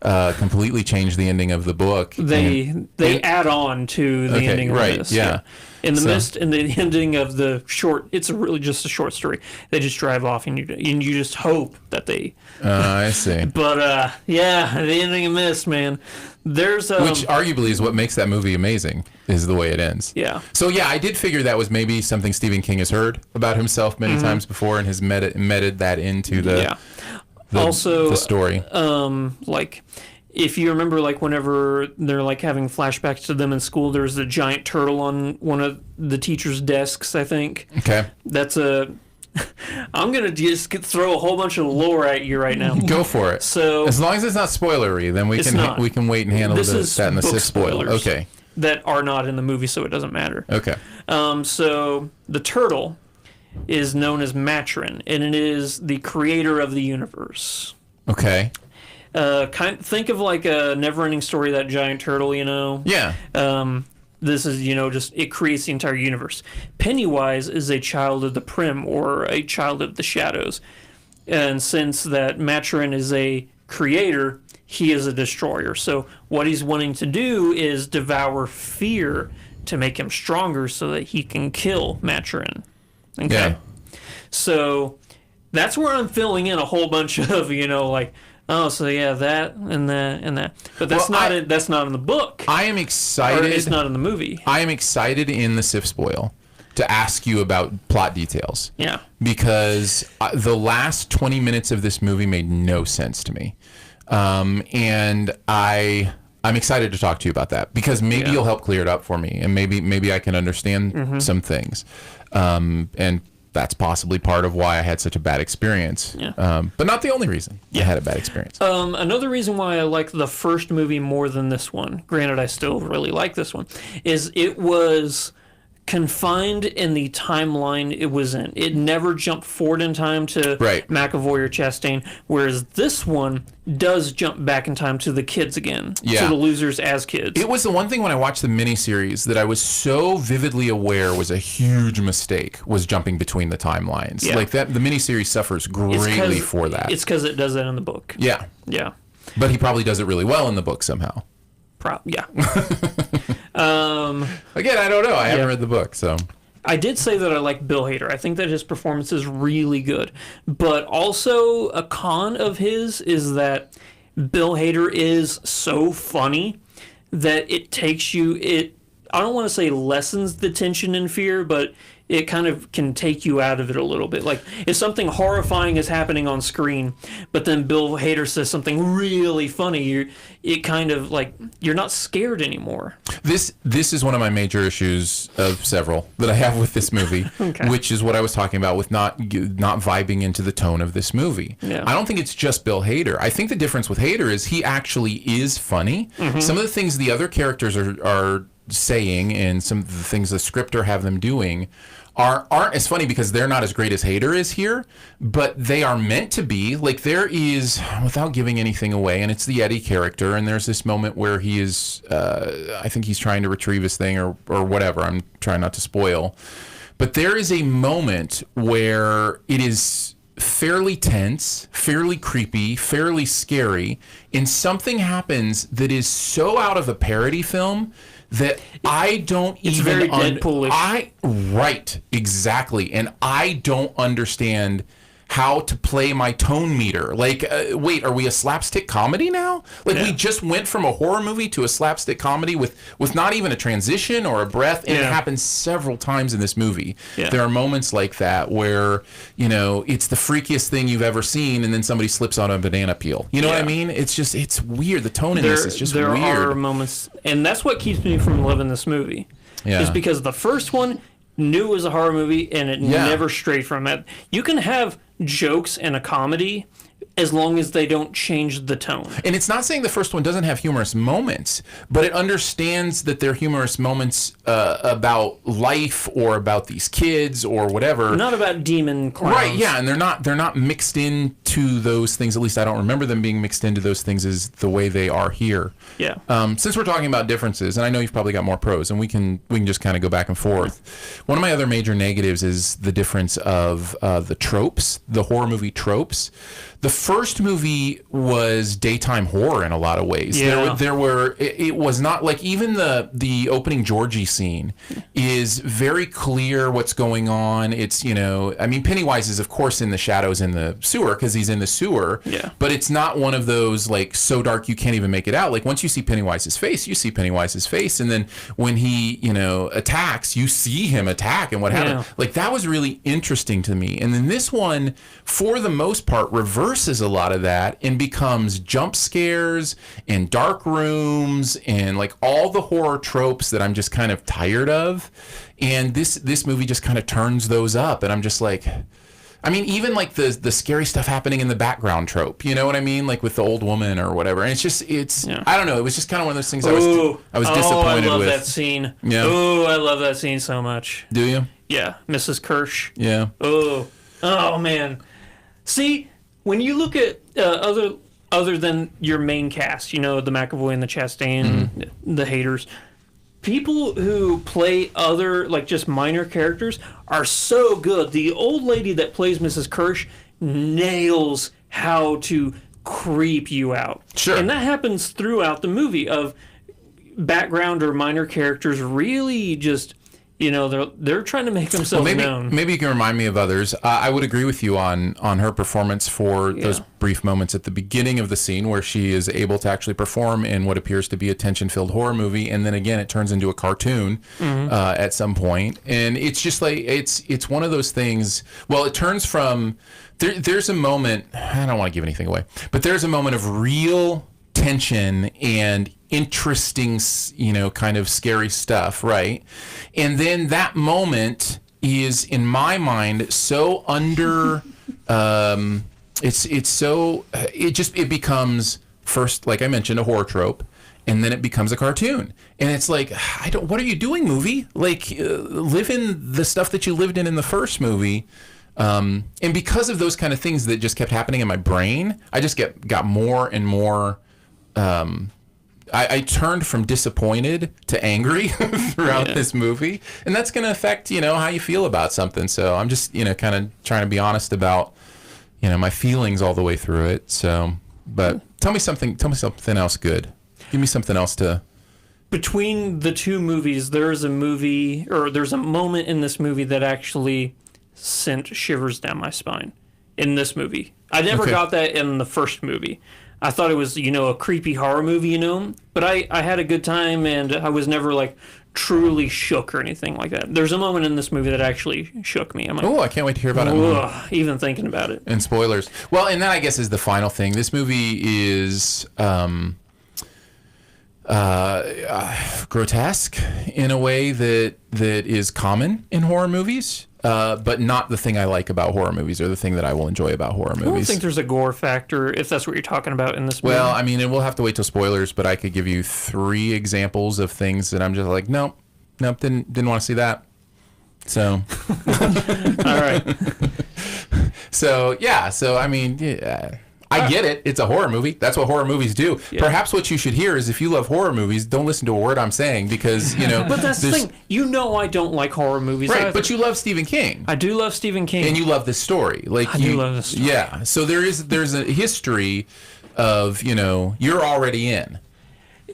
Completely changed the ending of the book. They add on to the ending of this. Yeah. In the Mist, in the ending of the short, it's really just a short story. They just drive off, and you just hope that they. I see. But the ending of Mist, man. There's which arguably is what makes that movie amazing, is the way it ends. Yeah. So I did figure that was maybe something Stephen King has heard about himself many times before and has meted that into the. Also, the story. Like, if you remember, like, whenever they're, like, having flashbacks to them in school, there's a giant turtle on one of the teacher's desks, I think. Okay. That's I'm going to just throw a whole bunch of lore at you right now. Go for it. So, as long as it's not spoilery, then we can wait and handle that in the SIFT spoiler. Okay. That are not in the movie, so it doesn't matter. Okay. So, the turtle is known as Matron, and it is the creator of the universe. Okay. Think of like a never-ending story, that giant turtle, Yeah. This is, just it creates the entire universe. Pennywise is a child of the Prim, or a child of the shadows. And since that Matron is a creator, he is a destroyer. So what he's wanting to do is devour fear to make him stronger so that he can kill Matron. Okay. Yeah. So that's where I'm filling in a whole bunch of, that and that and that. But that's that's not in the book. I am excited. Or it's not in the movie. I am excited in the SIFT spoil to ask you about plot details. Yeah. Because the last 20 minutes of this movie made no sense to me. And I I'm excited to talk to you about that because maybe you'll help clear it up for me, and maybe I can understand some things, and that's possibly part of why I had such a bad experience. Yeah. But not the only reason I had a bad experience. Another reason why I like the first movie more than this one, granted I still really like this one, is it was confined in the timeline it was in. It never jumped forward in time to McAvoy or Chastain, whereas this one does jump back in time to the kids again, to the losers as kids. It was the one thing when I watched the miniseries that I was so vividly aware was a huge mistake, was jumping between the timelines. Yeah. Like that, the miniseries suffers greatly for that. It's because it does that in the book. Yeah. Yeah. But he probably does it really well in the book somehow. Yeah. Again, I don't know. I haven't read the book, so. I did say that I like Bill Hader. I think that his performance is really good. But also, a con of his is that Bill Hader is so funny that it takes you, I don't want to say lessens the tension and fear, but it kind of can take you out of it a little bit. Like, if something horrifying is happening on screen, but then Bill Hader says something really funny, it kind of, like, you're not scared anymore. This is one of my major issues of several that I have with this movie, which is what I was talking about with not vibing into the tone of this movie. Yeah. I don't think it's just Bill Hader. I think the difference with Hader is he actually is funny. Some of the things the other characters are saying and some of the things the scripter have them doing aren't as funny because they're not as great as Hader is here, but they are meant to be. Like, there is, without giving anything away, and it's the Eddie character, and there's this moment where he is, I think he's trying to retrieve his thing or whatever. I'm trying not to spoil. But there is a moment where it is fairly tense, fairly creepy, fairly scary, and something happens that is so out of a parody film that I don't it's even... It's very Deadpool-ish. Right, exactly. And I don't understand how to play my tone meter. Like, wait, are we a slapstick comedy now? Like, we just went from a horror movie to a slapstick comedy with not even a transition or a breath, and it happens several times in this movie. Yeah. There are moments like that where, it's the freakiest thing you've ever seen, and then somebody slips on a banana peel. You know what I mean? It's just, it's weird. The tone in this is just weird. There are moments, and that's what keeps me from loving this movie. Yeah. Is because the first one knew it was a horror movie, and it never strayed from it. You can have jokes and a comedy as long as they don't change the tone. And it's not saying the first one doesn't have humorous moments, but it understands that they're humorous moments about life or about these kids or whatever. Not about demon clowns. Right, yeah, and they're not mixed into those things. At least I don't remember them being mixed into those things as the way they are here. Yeah. Since we're talking about differences, and I know you've probably got more pros, and we can just kind of go back and forth. One of my other major negatives is the difference of the tropes, the horror movie tropes. The first movie was daytime horror in a lot of ways. Yeah. It was not like, even the opening Georgie scene is very clear what's going on. It's, Pennywise is of course in the shadows in the sewer because he's in the sewer. Yeah. But it's not one of those like so dark you can't even make it out. Like, once you see Pennywise's face, you see Pennywise's face, and then when he, attacks, you see him attack and what happened. Like, that was really interesting to me. And then this one, for the most part, reverses a lot of that and becomes jump scares and dark rooms and like all the horror tropes that I'm just kind of tired of. And this movie just kind of turns those up, and I'm just like, even like the scary stuff happening in the background trope, you know what I mean? Like with the old woman or whatever. And I don't know. It was just kind of one of those things I was disappointed with. I love that scene. Yeah. Oh, I love that scene so much. Do you? Yeah. Mrs. Kirsch. Yeah. Oh man. See, when you look at other than your main cast, the McAvoy and the Chastain, the Haders, people who play other, like, just minor characters are so good. The old lady that plays Mrs. Kirsch nails how to creep you out. Sure. And that happens throughout the movie, of background or minor characters really just... they're trying to make themselves known. Maybe you can remind me of others. I would agree with you on her performance for those brief moments at the beginning of the scene where she is able to actually perform in what appears to be a tension-filled horror movie, and then again it turns into a cartoon at some point. And it's just like it's one of those things. Well, it turns from there's a moment. I don't want to give anything away, but there's a moment of real tension and interesting, kind of scary stuff, right? And then that moment is, in my mind, so under. It becomes first, like I mentioned, a horror trope, and then it becomes a cartoon. And it's like, what are you doing, movie? Like, live in the stuff that you lived in the first movie. And because of those kind of things that just kept happening in my brain, I just got more and more. I turned from disappointed to angry throughout this movie, and that's going to affect how you feel about something. So I'm just kind of trying to be honest about my feelings all the way through it. So, but tell me something else good. Give me something else to. Between the two movies, there's a moment in this movie that actually sent shivers down my spine. In this movie, I never got that in the first movie. I thought it was a creepy horror movie, but I had a good time, and I was never like truly shook or anything like that. There's a moment in this movie that actually shook me. I'm like, I can't wait to hear about it. Even thinking about it. And spoilers. Well, and that I guess is the final thing. This movie is grotesque in a way that is common in horror movies. But not the thing I like about horror movies or the thing that I will enjoy about horror movies. I don't think there's a gore factor, if that's what you're talking about in this movie. Well, I mean, and we'll have to wait till spoilers, but I could give you 3 examples of things that I'm just like, nope, didn't want to see that. So. All right. So, I mean, I get it. It's a horror movie. That's what horror movies do. Yeah. Perhaps what you should hear is, if you love horror movies, don't listen to a word I'm saying, because, But that's the thing. I don't like horror movies. Right, either. but you love Stephen King. I do love Stephen King. And you love this story. I do love this story. Yeah. So there's a history of, you're already in.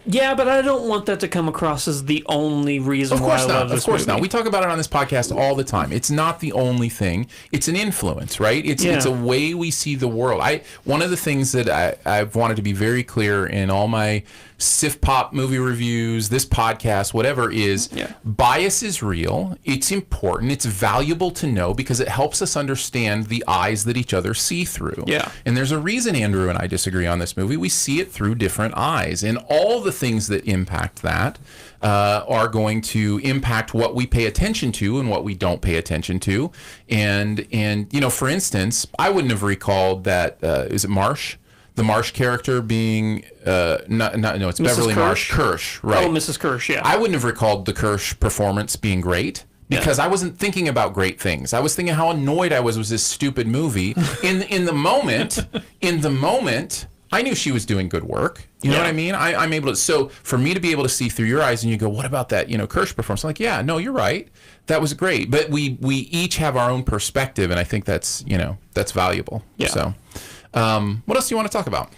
Yeah, but I don't want that to come across as the only reason why I love this movie. Of course not. We talk about it on this podcast all the time. It's not the only thing. It's an influence, right? It's a way we see the world. One of the things that I've wanted to be very clear in all my SiftPop movie reviews, this podcast, whatever, is bias is real. It's important. It's valuable to know because it helps us understand the eyes that each other see through. Yeah. And there's a reason Andrew and I disagree on this movie. We see it through different eyes, and all the things that impact that are going to impact what we pay attention to and what we don't pay attention to. And for instance, I wouldn't have recalled that, is it Marsh? The Marsh character being it's Mrs. Beverly Marsh. Kirsch, right? Oh, Mrs. Kirsch, yeah. I wouldn't have recalled the Kirsch performance being great because I wasn't thinking about great things. I was thinking how annoyed I was with this stupid movie. In the moment, I knew she was doing good work. You know what I mean? I'm able to. So for me to be able to see through your eyes, and you go, "What about that? Kirsch performance?" I'm like, yeah, no, you're right. That was great. But we each have our own perspective, and I think that's valuable. Yeah. So. What else do you want to talk about?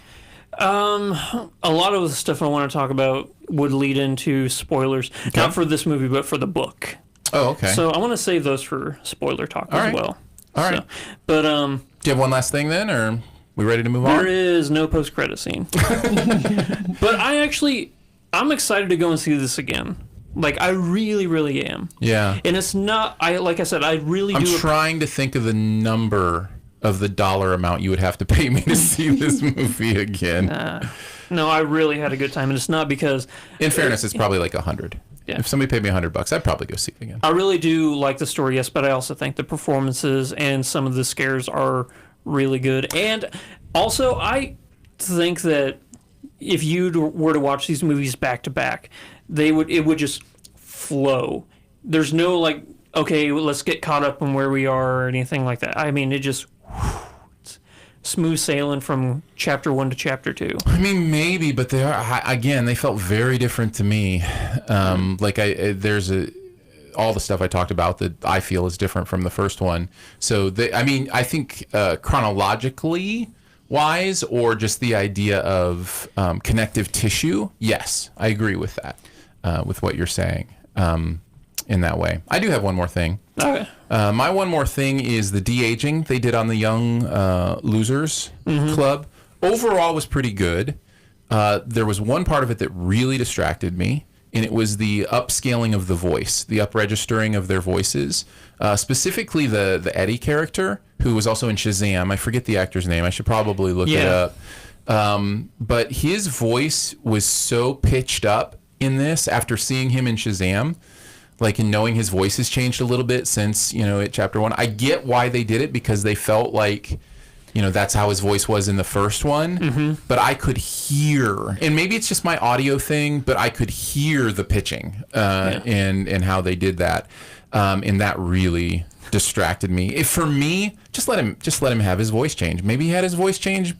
A lot of the stuff I want to talk about would lead into spoilers, not for this movie, but for the book. Oh, okay. So I want to save those for spoiler talk as well. All right. But do you have one last thing then, or we ready to move on? There is no post-credit scene. But I'm excited to go and see this again. Like, I really, really am. Yeah. And it's not. I'm trying to think of the number of the dollar amount you would have to pay me to see this movie again. No, I really had a good time, and it's not because. In fairness, it's probably like 100. Yeah. If somebody paid me $100, I'd probably go see it again. I really do like the story, yes, but I also think the performances and some of the scares are really good. And also, I think that if you were to watch these movies back to back, it would just flow. There's no like, okay, let's get caught up on where we are or anything like that. I mean, it's smooth sailing from chapter 1 to chapter 2. I mean, maybe, but they felt very different to me. There's all the stuff I talked about that I feel is different from the first one. So I think chronologically wise, or just the idea of connective tissue, yes, I agree with that, with what you're saying. In that way. I do have one more thing. Okay. My one more thing is the de-aging they did on the Young Losers Club. Overall was pretty good. There was one part of it that really distracted me, and it was the upscaling of the voice, the up-registering of their voices. Specifically the Eddie character, who was also in Shazam. I forget the actor's name. I should probably look it up. But his voice was so pitched up in this after seeing him in Shazam, like, and knowing his voice has changed a little bit since, at chapter 1. I get why they did it, because they felt like, that's how his voice was in the first one. But I could hear, and maybe it's just my audio thing, but I could hear the pitching and how they did that. And that really distracted me. If for me, just let him have his voice change. Maybe he had his voice change,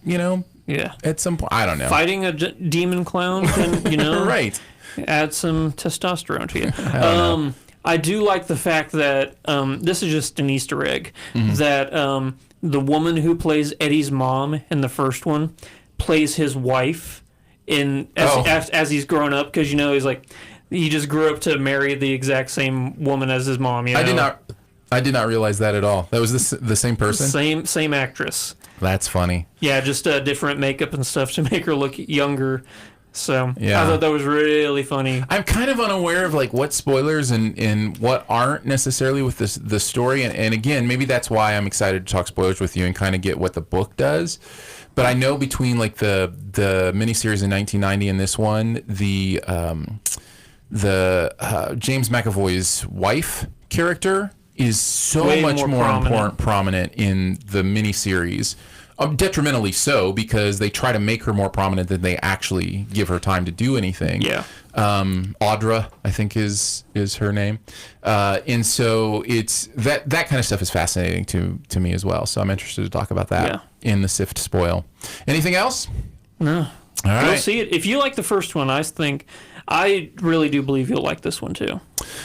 at some point. I don't know. Fighting a demon clown can, right. add some testosterone to you. I do like the fact that this is just an Easter egg, that the woman who plays Eddie's mom in the first one plays his wife as he's grown up, because he's like, he just grew up to marry the exact same woman as his mom. I did not realize that at all. That was the same person. Same actress. That's funny. Yeah, just different makeup and stuff to make her look younger. So yeah. I thought that was really funny. I'm kind of unaware of like what spoilers and what aren't necessarily with the story. And again, maybe that's why I'm excited to talk spoilers with you and kind of get what the book does. But I know between like the miniseries in 1990 and this one, the James McAvoy's wife character is so way much more prominent in the miniseries. Detrimentally so, because they try to make her more prominent than they actually give her time to do anything. Yeah. Audra, I think is her name. And so it's that kind of stuff is fascinating to me as well. So I'm interested to talk about that in the Sift spoil. Anything else? No. All right. You'll see it. If you like the first one, I really do believe you'll like this one too.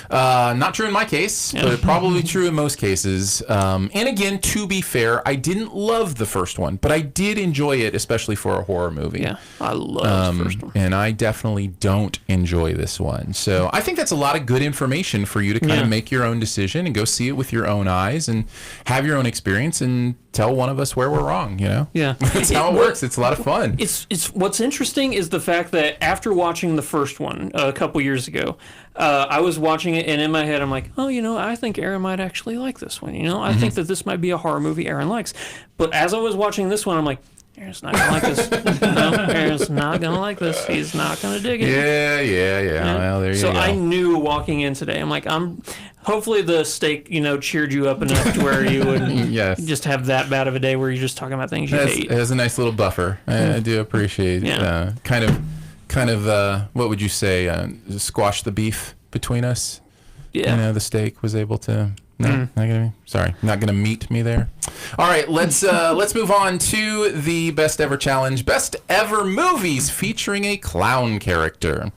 Not true in my case, but probably true in most cases. And again, to be fair, I didn't love the first one, but I did enjoy it, especially for a horror movie. Yeah, I love the first one. And I definitely don't enjoy this one. So I think that's a lot of good information for you to kind of make your own decision and go see it with your own eyes and have your own experience and tell one of us where we're wrong, Yeah. That's how it works. It's a lot of fun. It's what's interesting is the fact that after watching the first one a couple years ago, I was watching it, and in my head, I'm like, oh, I think Aaron might actually like this one. I think that this might be a horror movie Aaron likes. But as I was watching this one, I'm like, Aaron's not going to like this. No, Aaron's not going to like this. He's not going to dig it. Yeah. Well, there you go. So I knew walking in today, I'm like, hopefully the steak, cheered you up enough to where you wouldn't just have that bad of a day where you're just talking about things you hate. It has a nice little buffer. I do appreciate kind of what would you say, squash the beef between us? Yeah. The steak was able to... No, not gonna meet me there. All right, let's move on to the best ever challenge, best ever movies featuring a clown character.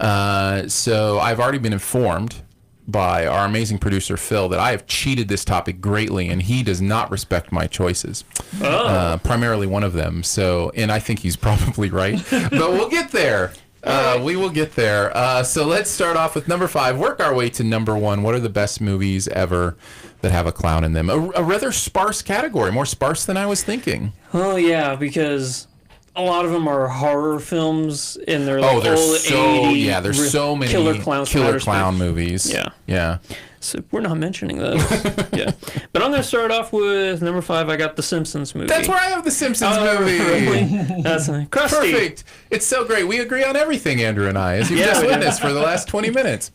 So I've already been informed by our amazing producer Phil that I have cheated this topic greatly, and he does not respect my choices. Primarily one of them. So, and I think he's probably right, but we'll get there. We will get there. So let's start off with number 5. Work our way to number 1. What are the best movies ever that have a clown in them? A rather sparse category, more sparse than I was thinking. Oh yeah, because a lot of them are horror films, and they're like there's so many killer clown movies. Yeah. So we're not mentioning those. Yeah. But I'm going to start off with number 5. I got the Simpsons movie. That's where I have the Simpsons movie. Really? That's Krusty. Perfect. It's so great. We agree on everything, Andrew and I, as you've just witnessed for the last 20 minutes.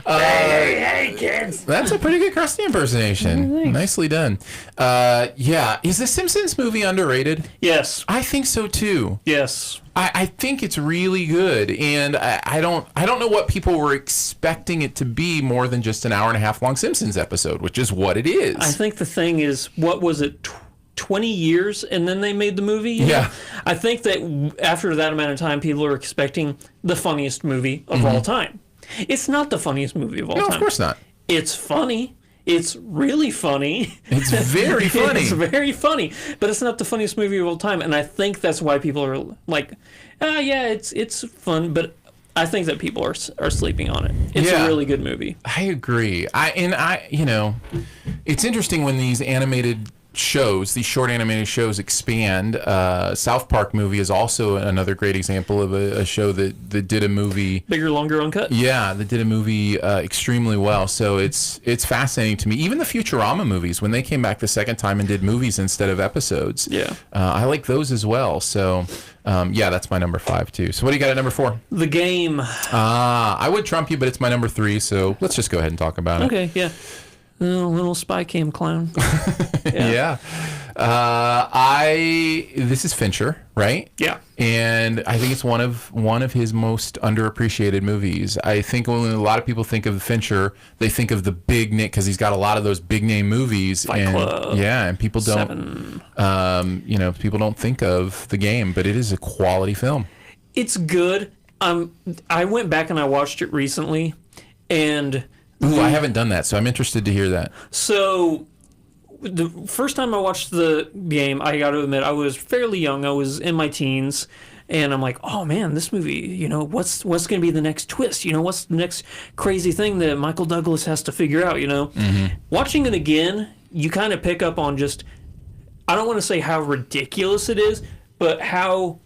Hey, kids. That's a pretty good Krusty impersonation. Nicely done. Is the Simpsons movie underrated? Yes. I think so too. Yes. I think it's really good, and I don't know what people were expecting it to be more than just an 1.5-hour long Simpsons episode, which is what it is. I think the thing is, what was it, 20 years, and then they made the movie? Yeah. I think that after that amount of time, people are expecting the funniest movie of all time. It's not the funniest movie of all time. No, of course not. It's funny. It's really funny. It's very funny. It's very funny, but it's not the funniest movie of all time. And I think that's why people are like, it's fun. But I think that people are sleeping on it. It's a really good movie. I agree. It's interesting when these animated shows, these short animated shows expand. South Park movie is also another great example of a show that did a movie bigger, longer, uncut. Yeah, that did a movie extremely well. So it's fascinating to me. Even the Futurama movies, when they came back the second time and did movies instead of episodes, I like those as well. So that's my number 5 too. So what do you got at number 4? The Game. I would trump you, but it's my number 3. So let's just go ahead and talk about it. Okay, yeah. Little spy cam clown. Yeah. This is Fincher, right? Yeah. And I think it's one of his most underappreciated movies. I think when a lot of people think of Fincher, they think of the big name because he's got a lot of those big name movies. Fight Club. Yeah, and people don't. People don't think of The Game, but it is a quality film. It's good. I went back and I watched it recently, and. Ooh, I haven't done that, so I'm interested to hear that. So, the first time I watched The Game, I got to admit, I was fairly young. I was in my teens, and I'm like, oh man, this movie, what's going to be the next twist? What's the next crazy thing that Michael Douglas has to figure out, Mm-hmm. Watching it again, you kind of pick up on just, I don't want to say how ridiculous it is, but how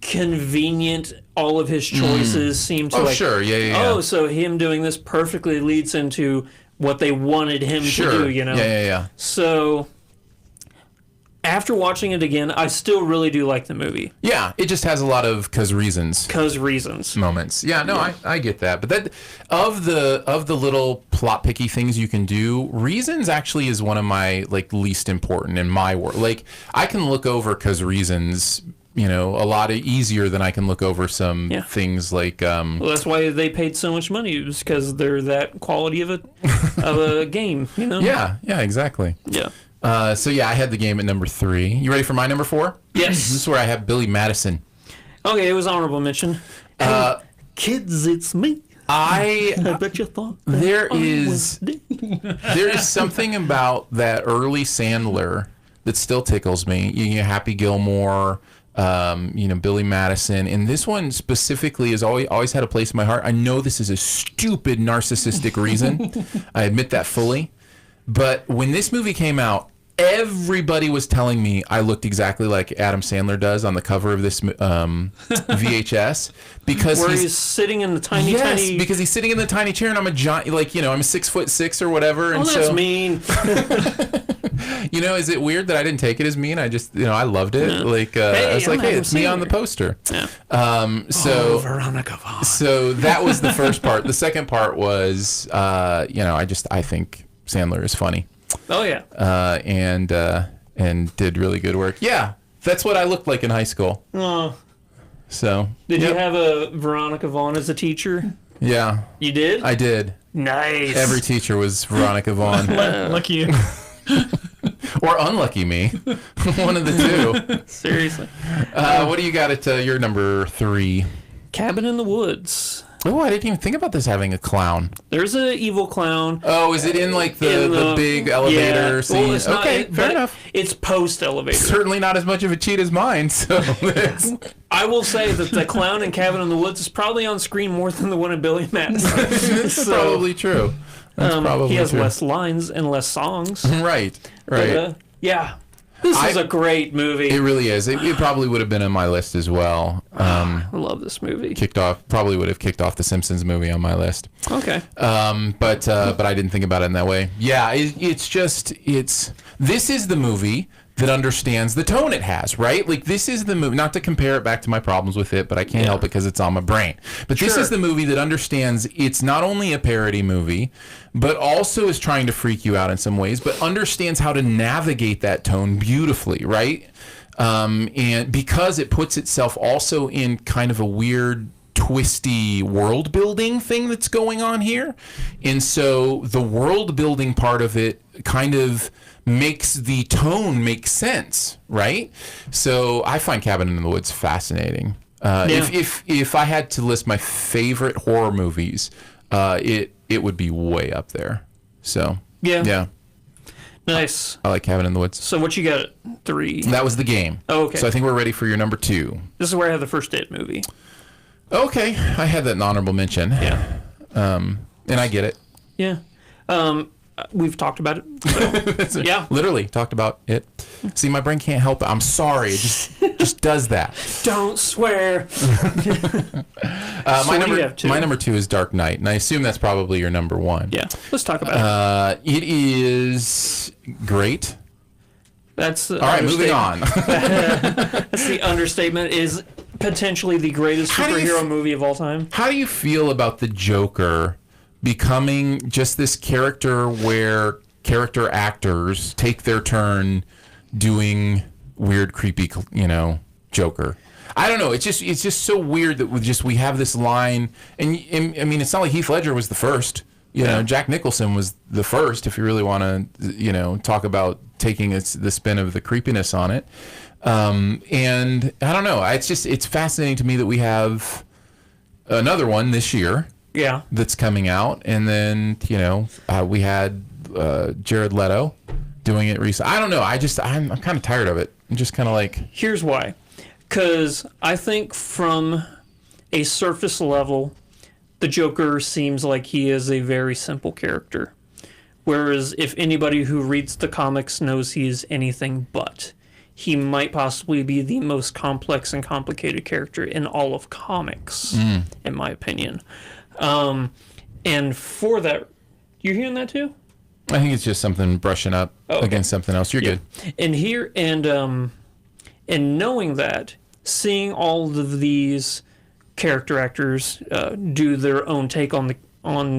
convenient all of his choices seem to sure. Yeah. Oh, so him doing this perfectly leads into what they wanted him to do, Yeah. So after watching it again, I still really do like the movie. Yeah, it just has a lot of cause reasons moments. Yeah, no, I get that. But that of the little plot picky things you can do, reasons actually is one of my least important in my work. I can look over cause reasons a lot easier than I can look over some things like. Well, that's why they paid so much money, was because they're that quality of a game, Yeah, exactly. Yeah. I had The Game at number 3. You ready for my number 4? Yes. This is where I have Billy Madison. Okay, it was honorable mention. Hey, kids, it's me. I bet you thought there is something about that early Sandler that still tickles me. Happy Gilmore. Billy Madison, and this one specifically has always had a place in my heart. I know this is a stupid narcissistic reason. I admit that fully. But when this movie came out, everybody was telling me I looked exactly like Adam Sandler does on the cover of this VHS because he's sitting in the tiny. Because he's sitting in the tiny chair, and I'm a giant, I'm 6'6" or whatever. And that's mean. Is it weird that I didn't take it as mean? I just, I loved it. I was like, hey, it's me on the poster. Yeah. Veronica Vaughn. So that was the first part. The second part was, I think Sandler is funny. Oh yeah. And did really good work. Yeah, that's what I looked like in high school. Oh. So. Did you have a Veronica Vaughn as a teacher? Yeah. You did? I did. Nice. Every teacher was Veronica Vaughn. Lucky you. Or unlucky me. One of the two. Seriously. What do you got at your number 3? Cabin in the Woods. Oh, I didn't even think about this having a clown. There's an evil clown. Oh, is it in the big elevator scene? Well, it's okay, not, fair enough. It's post elevator. Certainly not as much of a cheat as mine. So I will say that the clown in Cabin in the Woods is probably on screen more than the one in Billy Madison. That's probably true. That's probably he has true. less lines and less songs. Right. But, this is a great movie. It really is. It probably would have been on my list as well. I love this movie. Probably would have kicked off the Simpsons movie on my list. Okay. But I didn't think about it in that way. Yeah, this is the movie that understands the tone it has, right? This is the movie, not to compare it back to my problems with it, but I can't help it because it's on my brain. But this is the movie that understands it's not only a parody movie, but also is trying to freak you out in some ways, but understands how to navigate that tone beautifully, right? And because it puts itself also in kind of a weird, twisty world building thing that's going on here. And so the world building part of it kind of makes the tone make sense, right? So I find Cabin in the Woods fascinating. If I had to list my favorite horror movies, it would be way up there. So yeah. Nice. I like Cabin in the Woods. So what you got at 3? That was The Game. Oh, okay. So I think we're ready for your number 2. This is where I have the first It movie. Okay, I had that in honorable mention. Yeah. And I get it. Yeah. we've talked about it. So, yeah. Literally talked about it. See, my brain can't help it. I'm sorry. It just does that. Don't swear. My number 2 is Dark Knight, and I assume that's probably your number 1. Yeah. Let's talk about it. It is great. That's all right. Moving on. That's the understatement. Is potentially the greatest superhero movie of all time. How do you feel about the Joker becoming just this character where character actors take their turn doing weird, creepy, Joker? I don't know. It's just so weird that we have this line, and I mean, it's not like Heath Ledger was the first. You know, Jack Nicholson was the first. If you really want to, talk about taking the spin of the creepiness on it. And I don't know. It's fascinating to me that we have another one this year. Yeah. That's coming out, and then we had Jared Leto doing it recently. I don't know. I'm kind of tired of it. I'm just kind of like. Here's why. Because I think from a surface level, the Joker seems like he is a very simple character. Whereas if anybody who reads the comics knows he is anything but, he might possibly be the most complex and complicated character in all of comics, in my opinion. And for that, you're hearing that too? I think it's just something brushing up against something else. You're good. And knowing that, seeing all of these character actors do their own take on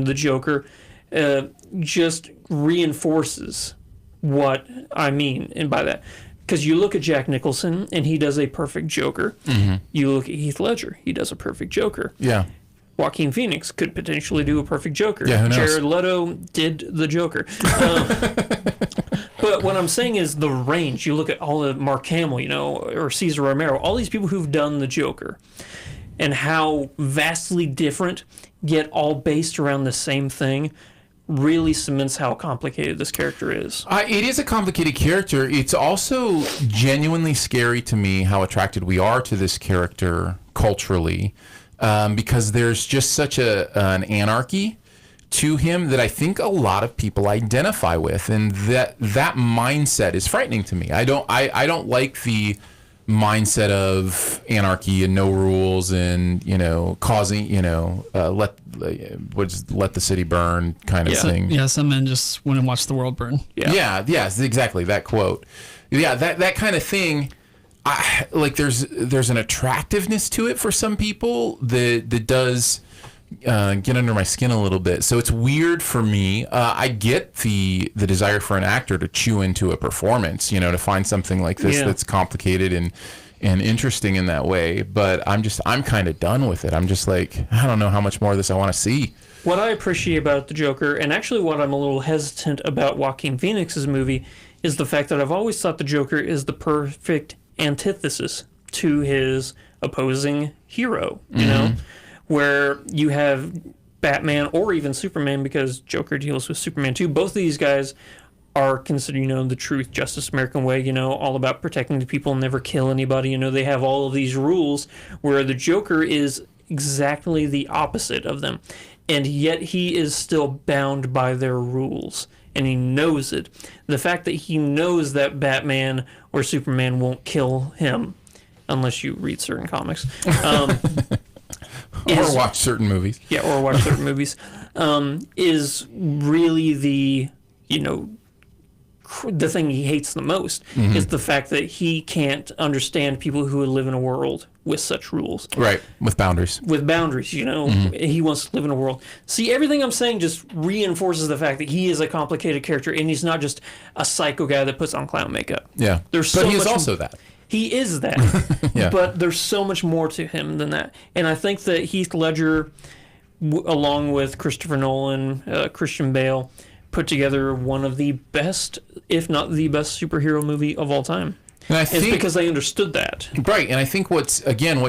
the Joker, just reinforces what I mean. And by that, because you look at Jack Nicholson and he does a perfect Joker. Mm-hmm. You look at Heath Ledger, he does a perfect Joker. Yeah. Joaquin Phoenix could potentially do a perfect Joker. Yeah, who knows? Jared Leto did the Joker. But what I'm saying is the range. You look at all of Mark Hamill, or Cesar Romero, all these people who've done the Joker, and how vastly different, yet all based around the same thing, really cements how complicated this character is. It is a complicated character. It's also genuinely scary to me how attracted we are to this character culturally, because there's just such an anarchy to him that I think a lot of people identify with, and that mindset is frightening to me. I don't like the mindset of anarchy and no rules and causing let the city burn kind of thing. Yeah, some men just want to watch the world burn. Yeah, exactly that quote. Yeah, that kind of thing. There's an attractiveness to it for some people that does get under my skin a little bit. So it's weird for me. I get the desire for an actor to chew into a performance, to find something like this that's complicated and interesting in that way. But I'm kind of done with it. I'm just like, I don't know how much more of this I want to see. What I appreciate about the Joker, and actually what I'm a little hesitant about Joaquin Phoenix's movie, is the fact that I've always thought the Joker is the perfect antithesis to his opposing hero, where you have Batman or even Superman, because Joker deals with Superman too. Both of these guys are considered, the truth, justice, American way, all about protecting the people and never kill anybody. They have all of these rules, where the Joker is exactly the opposite of them. And yet he is still bound by their rules. And he knows it. The fact that he knows that Batman or Superman won't kill him, unless you read certain comics. Or watch certain movies. Yeah, or watch certain movies. Is really the thing he hates the most, is the fact that he can't understand people who live in a world with such rules. Right, with boundaries. He wants to live in a world. See, everything I'm saying just reinforces the fact that he is a complicated character, and he's not just a psycho guy that puts on clown makeup. Yeah, but he's also that. He is that, but there's so much more to him than that. And I think that Heath Ledger, along with Christopher Nolan, Christian Bale, put together one of the best, if not the best, superhero movie of all time. And it's because they understood that. Right, and I think what's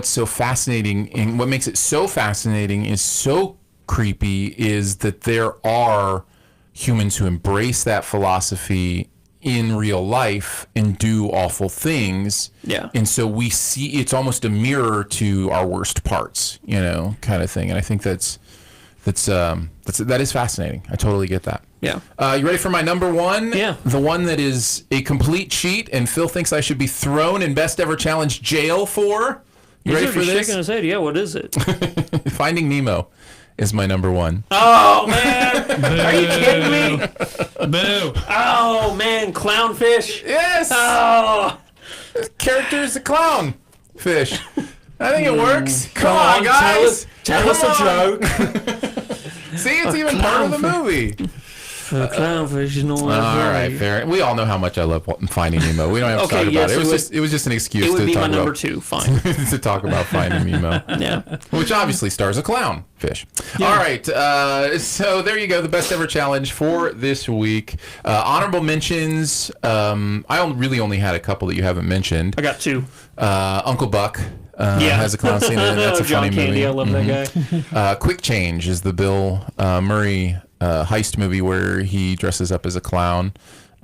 so fascinating, and what makes it so fascinating is so creepy, is that there are humans who embrace that philosophy in real life and do awful things. Yeah. And so we see it's almost a mirror to our worst parts, kind of thing. And I think that is fascinating. I totally get that. Yeah. You ready for my number one? Yeah. The one that is a complete cheat, and Phil thinks I should be thrown in Best Ever Challenge jail for. You ready for this? Shaking his head. Yeah, what is it? Finding Nemo is my number one. Oh, man. Are you kidding me? Boo. Oh, man. Clownfish. Yes! Oh. Character is a clown fish. I think it works. Come on, guys. Tell us a joke. See, it's even part of the movie. Clownfish is not All right, fair. We all know how much I love Finding Nemo. We don't have to Okay, talk yes, about it. It was just an excuse It would to be talk my about number 2. Fine. to talk about Finding Nemo. Yeah. Which obviously stars a clown fish. All right, so there you go, the Best Ever Challenge for this week. Honorable mentions. I really only had a couple that you haven't mentioned. I got 2. Uncle Buck. Has a clown scene in it. That's a John funny Candy, movie. I love that guy. Quick Change is the Bill Murray heist movie where he dresses up as a clown.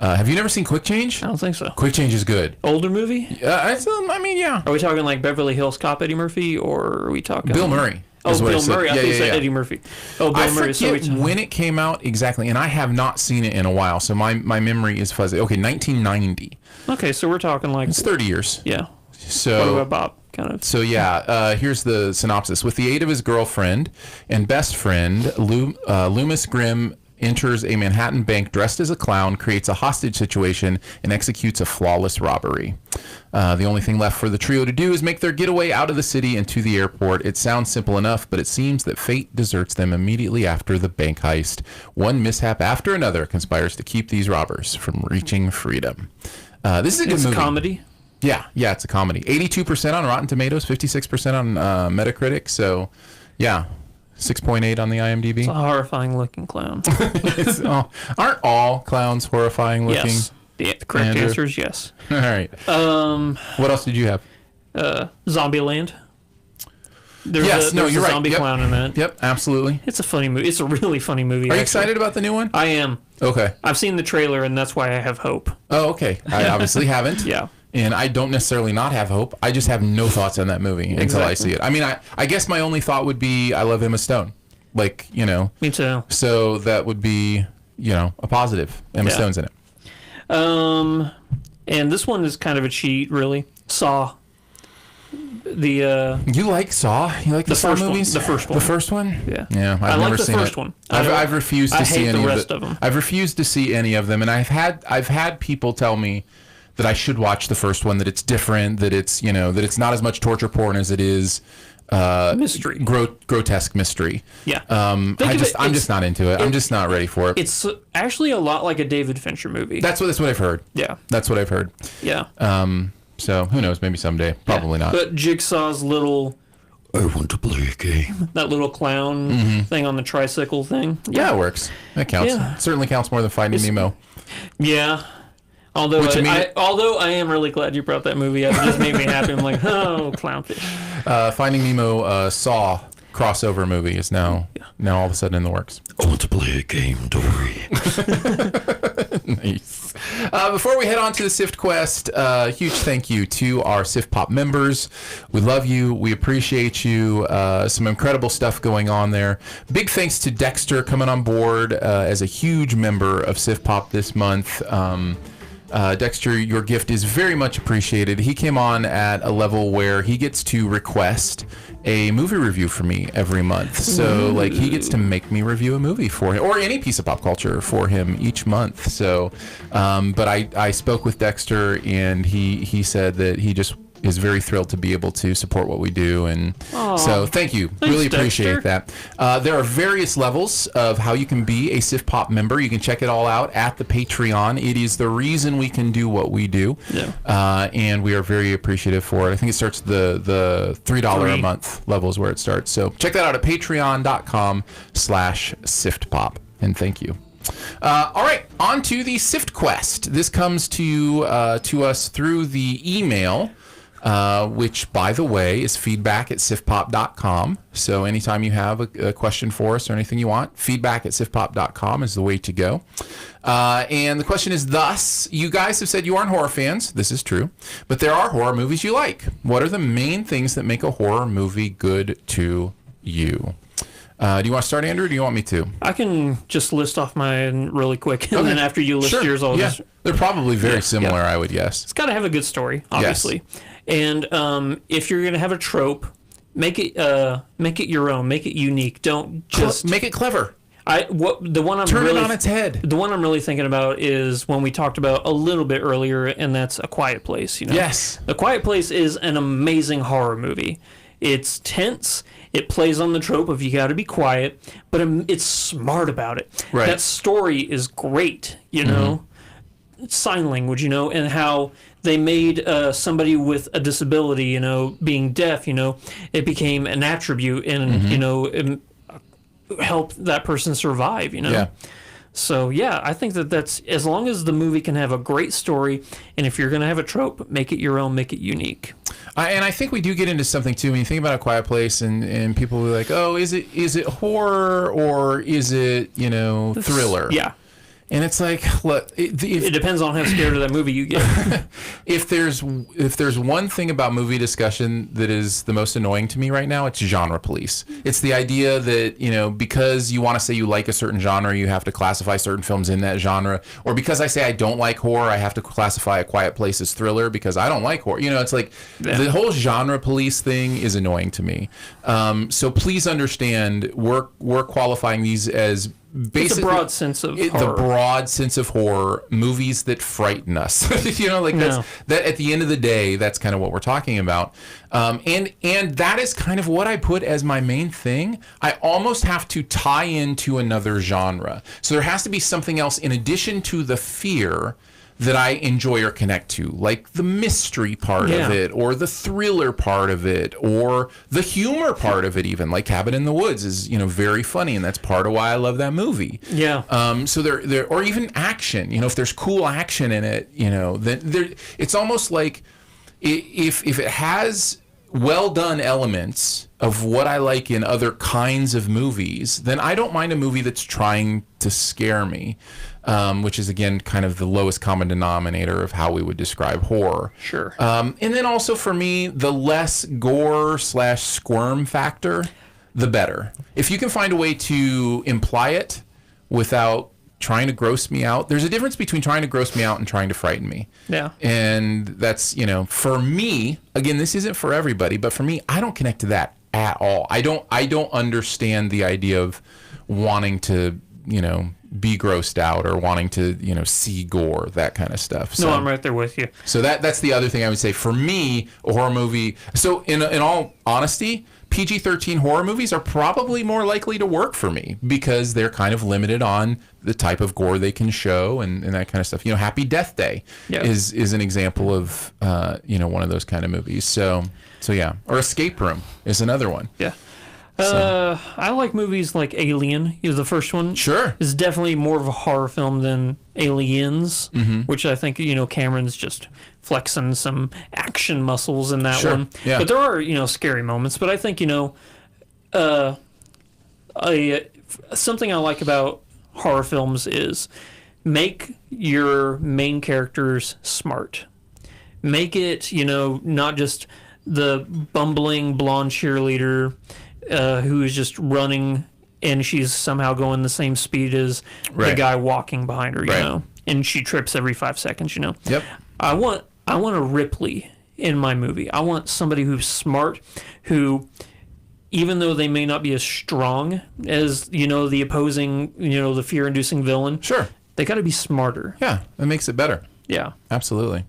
Have you never seen Quick Change? I don't think so. Quick Change is good. Older movie? I mean, yeah. Are we talking like Beverly Hills Cop Eddie Murphy, or are we talking Bill Murray. Oh, is what Bill I said. Murray. I thought you said Eddie Murphy. Oh, Bill I Murray. forget when it came out exactly, and I have not seen it in a while, so my memory is fuzzy. Okay, 1990. Okay, so we're talking like It's 30 years. yeah. So What about Bob? Kind of. So yeah, here's the synopsis. With the aid of his girlfriend and best friend, Loomis Grimm enters a Manhattan bank dressed as a clown, creates a hostage situation, and executes a flawless robbery. The only thing left for the trio to do is make their getaway out of the city and to the airport. It sounds simple enough, but it seems that fate deserts them immediately after the bank heist. One mishap after another conspires to keep these robbers from reaching freedom. This is a good movie. It's a comedy. Yeah, it's a comedy. 82% on Rotten Tomatoes, 56% on Metacritic. So, yeah, 6.8 on the IMDb. It's a horrifying looking clown. Aren't all clowns horrifying looking? Yes. The correct Andrew? answer is yes. All right. What else did you have? Zombieland. There's You're a right. zombie Yep. clown in that. Yep, absolutely. It's a funny movie. It's a really funny movie. Are you actually. excited about the new one? I am. Okay. I've seen the trailer, and that's why I have hope. Oh, okay. I obviously haven't. Yeah. And I don't necessarily not have hope. I just have no thoughts on that movie until I see it. I mean, I guess my only thought would be I love Emma Stone. Like, you know. Me too. So that would be, you know, a positive. Emma Stone's in it. And this one is kind of a cheat, really. Saw. You like Saw? You like the Saw first one. movies? The first one. The first one? Yeah. Yeah, I've I never like the seen first it. one. I've refused to I see hate any the of rest of them. I've refused to see any of them, and I've had people tell me that I should watch the first one, that it's different, that it's, you know, that it's not as much torture porn as it is mystery. Grotesque mystery. Yeah. I'm just not into it. I'm just not ready for it. It's actually a lot like a David Fincher movie. That's what I've heard. Yeah. That's what I've heard. Yeah. So who knows? Maybe someday. Probably not. But Jigsaw's little, I want to play a game. that little clown thing on the tricycle thing. Yeah, it works. That counts. Yeah. It certainly counts more than Finding Nemo. Yeah. Although Which, I mean, although I am really glad you brought that movie up. It just made me happy. I'm like, oh, clownfish. Finding Nemo Saw crossover movie is now all of a sudden in the works. I want to play a game, Dory. Nice. Before we head on to the Sift Quest, huge thank you to our SiftPop members. We love you. We appreciate you. Some incredible stuff going on there. Big thanks to Dexter coming on board as a huge member of SiftPop this month. Dexter, your gift is very much appreciated. He came on at a level where he gets to request a movie review for me every month. So, like, he gets to make me review a movie for him, or any piece of pop culture for him each month. So, but I spoke with Dexter, and he said that he just is very thrilled to be able to support what we do, and so thank you. Thanks, really appreciate Dexter. that. There are various levels of how you can be a SiftPop member. You can check it all out at the Patreon. It is the reason we can do what we do, and we are very appreciative for it. I think it starts the $3 a month level is where it starts. So check that out at patreon.com/SiftPop, and thank you. All right, on to the Sift Quest. This comes to us through the email, which, by the way, is feedback@siftpop.com. So anytime you have a question for us or anything you want, feedback@siftpop.com is the way to go. And the question is thus: you guys have said you aren't horror fans. This is true. But there are horror movies you like. What are the main things that make a horror movie good to you? Do you want to start, Andrew, or do you want me to? I can just list off mine really quick, and then after you list yours, I'll just... They're probably very similar, I would guess. It's got to have a good story, obviously. Yes. And if you're going to have a trope, make it your own, make it unique. Don't just... Make it clever. Turn it on its head. The one I'm really thinking about is one we talked about a little bit earlier, and that's A Quiet Place. Yes. A Quiet Place is an amazing horror movie. It's tense. It plays on the trope of you got to be quiet, but it's smart about it. Right. That story is great, know. Sign language, and how they made somebody with a disability, being deaf, it became an attribute and, helped that person survive, Yeah. So, I think that's, as long as the movie can have a great story, and if you're going to have a trope, make it your own, make it unique. And I think we do get into something, too, when you think about A Quiet Place, and people will be like, oh, is it horror, or is it, thriller? Yeah. And it's like, look, it depends on how scared of that movie you get. If there's one thing about movie discussion that is the most annoying to me right now, it's genre police. It's the idea that, because you want to say you like a certain genre, you have to classify certain films in that genre. Or because I say I don't like horror, I have to classify A Quiet Place as thriller because I don't like horror. It's like the whole genre police thing is annoying to me. So please understand, we're qualifying these as basically it's a broad sense of horror. The broad sense of horror, movies that frighten us. That at the end of the day, that's kind of what we're talking about. And that is kind of what I put as my main thing. I almost have to tie into another genre. So there has to be something else in addition to the fear that I enjoy or connect to, like the mystery part of it, or the thriller part of it, or the humor part of it even, like Cabin in the Woods is, very funny, and that's part of why I love that movie. Yeah. So there, or even action, if there's cool action in it, then it's almost like if it has well done elements of what I like in other kinds of movies, then I don't mind a movie that's trying to scare me. Which is, again, kind of the lowest common denominator of how we would describe horror. Sure. And then also for me, the less gore/squirm factor, the better. If you can find a way to imply it without trying to gross me out, there's a difference between trying to gross me out and trying to frighten me. Yeah. And that's, for me, again, this isn't for everybody, but for me, I don't connect to that at all. I don't understand the idea of wanting to, be grossed out or wanting to, see gore, that kind of stuff. So, no, I'm right there with you. So that's the other thing I would say. For me, a horror movie, so in all honesty, PG-13 horror movies are probably more likely to work for me because they're kind of limited on the type of gore they can show and that kind of stuff. Happy Death Day is an example of, one of those kind of movies. So yeah. Or Escape Room is another one. Yeah. I like movies like Alien. The first one. Sure. Is definitely more of a horror film than Aliens, which I think, Cameron's just flexing some action muscles in that one. Yeah. But there are, scary moments. But I think, something I like about horror films is make your main characters smart. Make it, not just the bumbling blonde cheerleader who is just running and she's somehow going the same speed as the guy walking behind her, you know, and she trips every 5 seconds, Yep. I want a Ripley in my movie. I want somebody who's smart, who, even though they may not be as strong as, the opposing, the fear-inducing villain. Sure. They got to be smarter. Yeah, that makes it better. Yeah. Absolutely.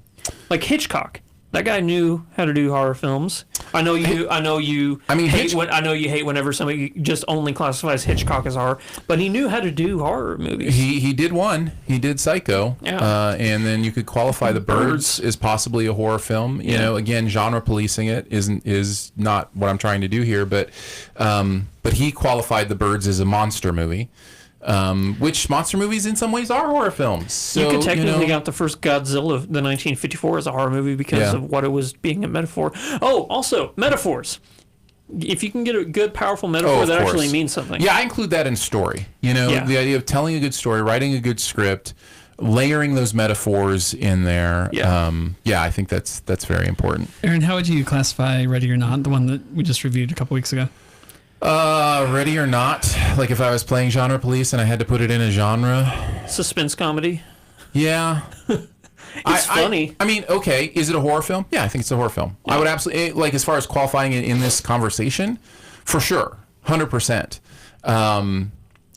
Like Hitchcock. That guy knew how to do horror films. I know you hate whenever somebody just only classifies Hitchcock as horror, but he knew how to do horror movies. He did one. He did Psycho. Yeah. And then you could qualify The Birds as possibly a horror film. You know, again, genre policing it is not what I'm trying to do here, but he qualified The Birds as a monster movie. Which monster movies in some ways are horror films. So, you could technically count the first Godzilla, the 1954, as a horror movie because of what it was being a metaphor. Oh, also, metaphors. If you can get a good, powerful metaphor, that actually means something. Yeah, I include that in story. The idea of telling a good story, writing a good script, layering those metaphors in there. Yeah, I think that's very important. Aaron, how would you classify Ready or Not, the one that we just reviewed a couple weeks ago? Ready or Not. Like if I was playing Genre Police and I had to put it in a genre. Suspense comedy. Yeah. It's funny. I mean, okay, is it a horror film? Yeah, I think it's a horror film. Yeah. I would absolutely, like, as far as qualifying it in this conversation, for sure, 100%.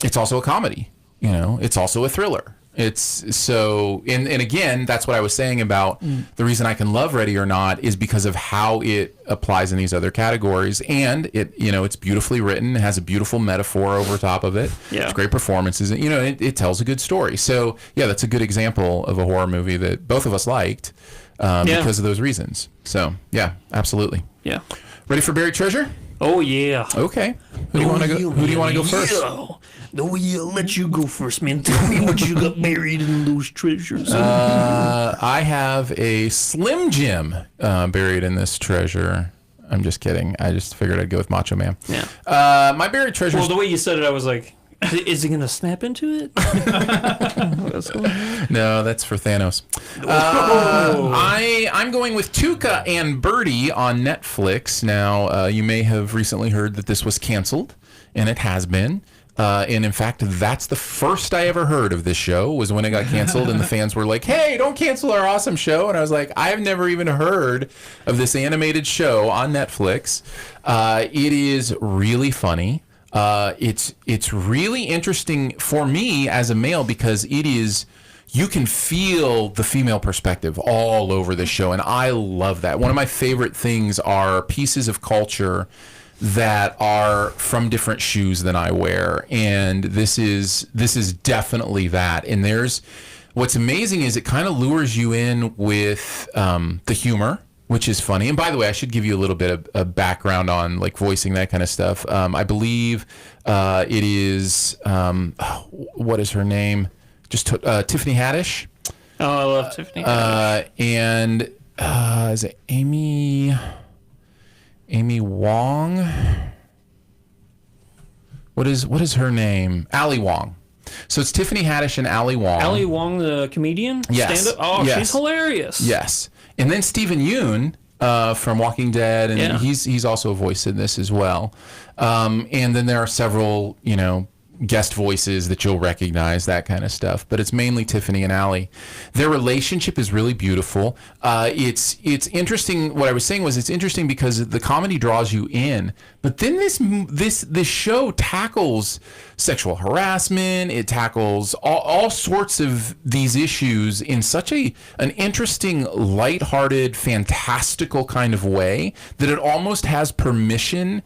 It's also a comedy, you know. It's also a thriller. It's so, and again, that's what I was saying about the reason I can love Ready or Not is because of how it applies in these other categories, and it, you know, it's beautifully written. It has a beautiful metaphor over top of it. Yeah, it's great performances. You know, it tells a good story. So yeah, that's a good example of a horror movie that both of us liked because of those reasons. So yeah, absolutely. Yeah. Ready for Buried Treasure? Oh yeah. Okay. Who do you want to go? Who do you want to go first? No, yeah, I'll let you go first, man. Tell me what you got buried in those treasures. I have a Slim Jim buried in this treasure. I'm just kidding. I just figured I'd go with Macho Man. Yeah. My buried treasure. Well, the way you said it, I was like, is he going to snap into it? No, that's for Thanos. I'm going with Tuca and Birdie on Netflix. Now, you may have recently heard that this was canceled, and it has been. And in fact, that's the first I ever heard of this show was when it got canceled and the fans were like, hey, don't cancel our awesome show. And I was like, I've never even heard of this animated show on Netflix. It is really funny. It's really interesting for me as a male because it is, you can feel the female perspective all over the show. And I love that. One of my favorite things are pieces of culture that are from different shoes than I wear, and this is definitely that. And there's what's amazing is it kind of lures you in with the humor, which is funny. And by the way, I should give you a little bit of background on like voicing that kind of stuff. I believe it is what is her name? Just Tiffany Haddish. Oh, I love Tiffany Haddish. And is it Amy Wong? What is her name? Ali Wong. So it's Tiffany Haddish and Ali Wong. Ali Wong, the comedian? Yes. Stand-up? Oh, yes. She's hilarious. Yes. And then Stephen Yeun from Walking Dead, and he's also a voice in this as well. And then there are several, you know, guest voices that you'll recognize, that kind of stuff. But it's mainly Tiffany and Ali. Their relationship is really beautiful. It's interesting. What I was saying was it's interesting because the comedy draws you in. But then this show tackles sexual harassment. It tackles all sorts of these issues in such an interesting, lighthearted, fantastical kind of way that it almost has permission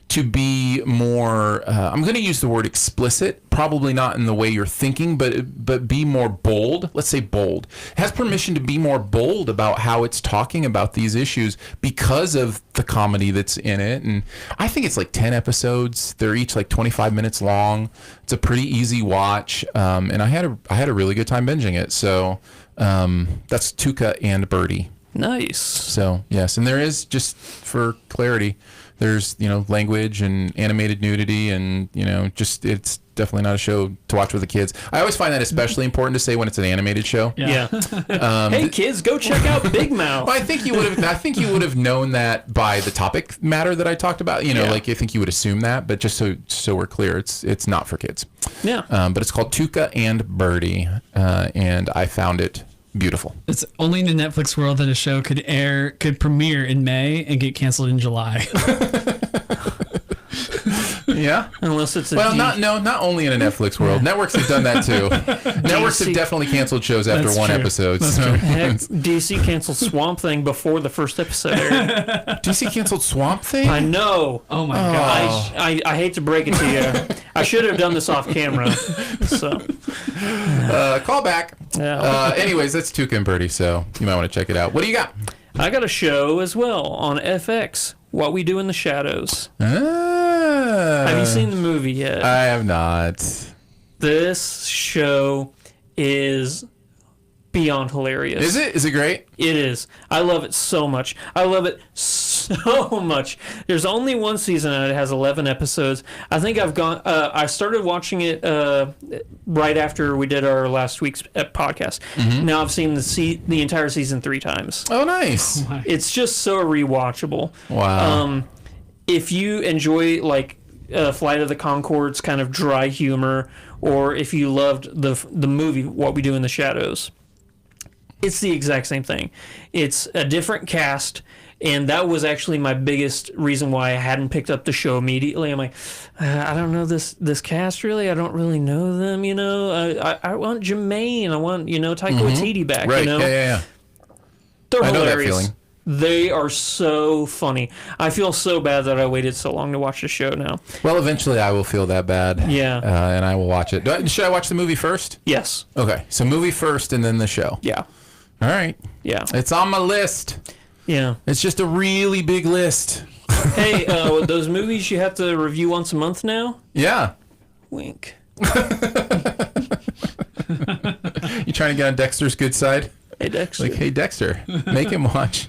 to be more, I'm going to use the word explicit, probably not in the way you're thinking, but be more bold. Let's say bold. It has permission to be more bold about how it's talking about these issues because of the comedy that's in it. And I think it's like 10 episodes. They're each like 25 minutes long. It's a pretty easy watch. And I had a really good time binging it. So that's Tuca and Birdie. Nice. So, yes. And there is, just for clarity, there's, you know, language and animated nudity and, you know, just it's definitely not a show to watch with the kids. I always find that especially important to say when it's an animated show. Yeah. Hey kids, go check out Big Mouth. Well, I think you would have known that by the topic matter that I talked about. You know, like I think you would assume that, but just so we're clear, it's not for kids. Yeah. But it's called Tuca and Birdie, and I found it beautiful. It's only in the Netflix world that a show could premiere in May and get canceled in July. Yeah, unless it's not only in a Netflix world. Networks have done that too. Networks have definitely canceled shows after one episode. Heck, DC canceled Swamp Thing before the first episode aired. DC canceled Swamp Thing? I know. Oh my gosh. I hate to break it to you. I should have done this off camera. So call back. Yeah. Anyways, that's Tuca and Birdie, so you might want to check it out. What do you got? I got a show as well on FX. What We Do in the Shadows. Have you seen the movie yet? I have not. This show is beyond hilarious. Is it? Is it great? It is. I love it so much. I love it so much. There's only one season and it has 11 episodes. I think I've gone. I started watching it right after we did our last week's podcast. Mm-hmm. Now I've seen the entire season 3 times. Oh, nice. It's just so rewatchable. Wow. If you enjoy like Flight of the Conchords kind of dry humor, or if you loved the movie What We Do in the Shadows, it's the exact same thing. It's a different cast, and that was actually my biggest reason why I hadn't picked up the show immediately. I'm like, I don't know this cast really. I don't really know them. I want Jermaine. I want Taika Waititi back. Right? Yeah. They're I know that hilarious. feeling. They are so funny. I feel so bad that I waited so long to watch the show now. Well, eventually I will feel that bad. Yeah. And I will watch it. Should I watch the movie first? Yes. Okay. So movie first and then the show. Yeah. All right. Yeah. It's on my list. Yeah. It's just a really big list. Hey, those movies you have to review once a month now? Yeah. Wink. You trying to get on Dexter's good side? Hey, Dexter. Like, hey, Dexter, make him watch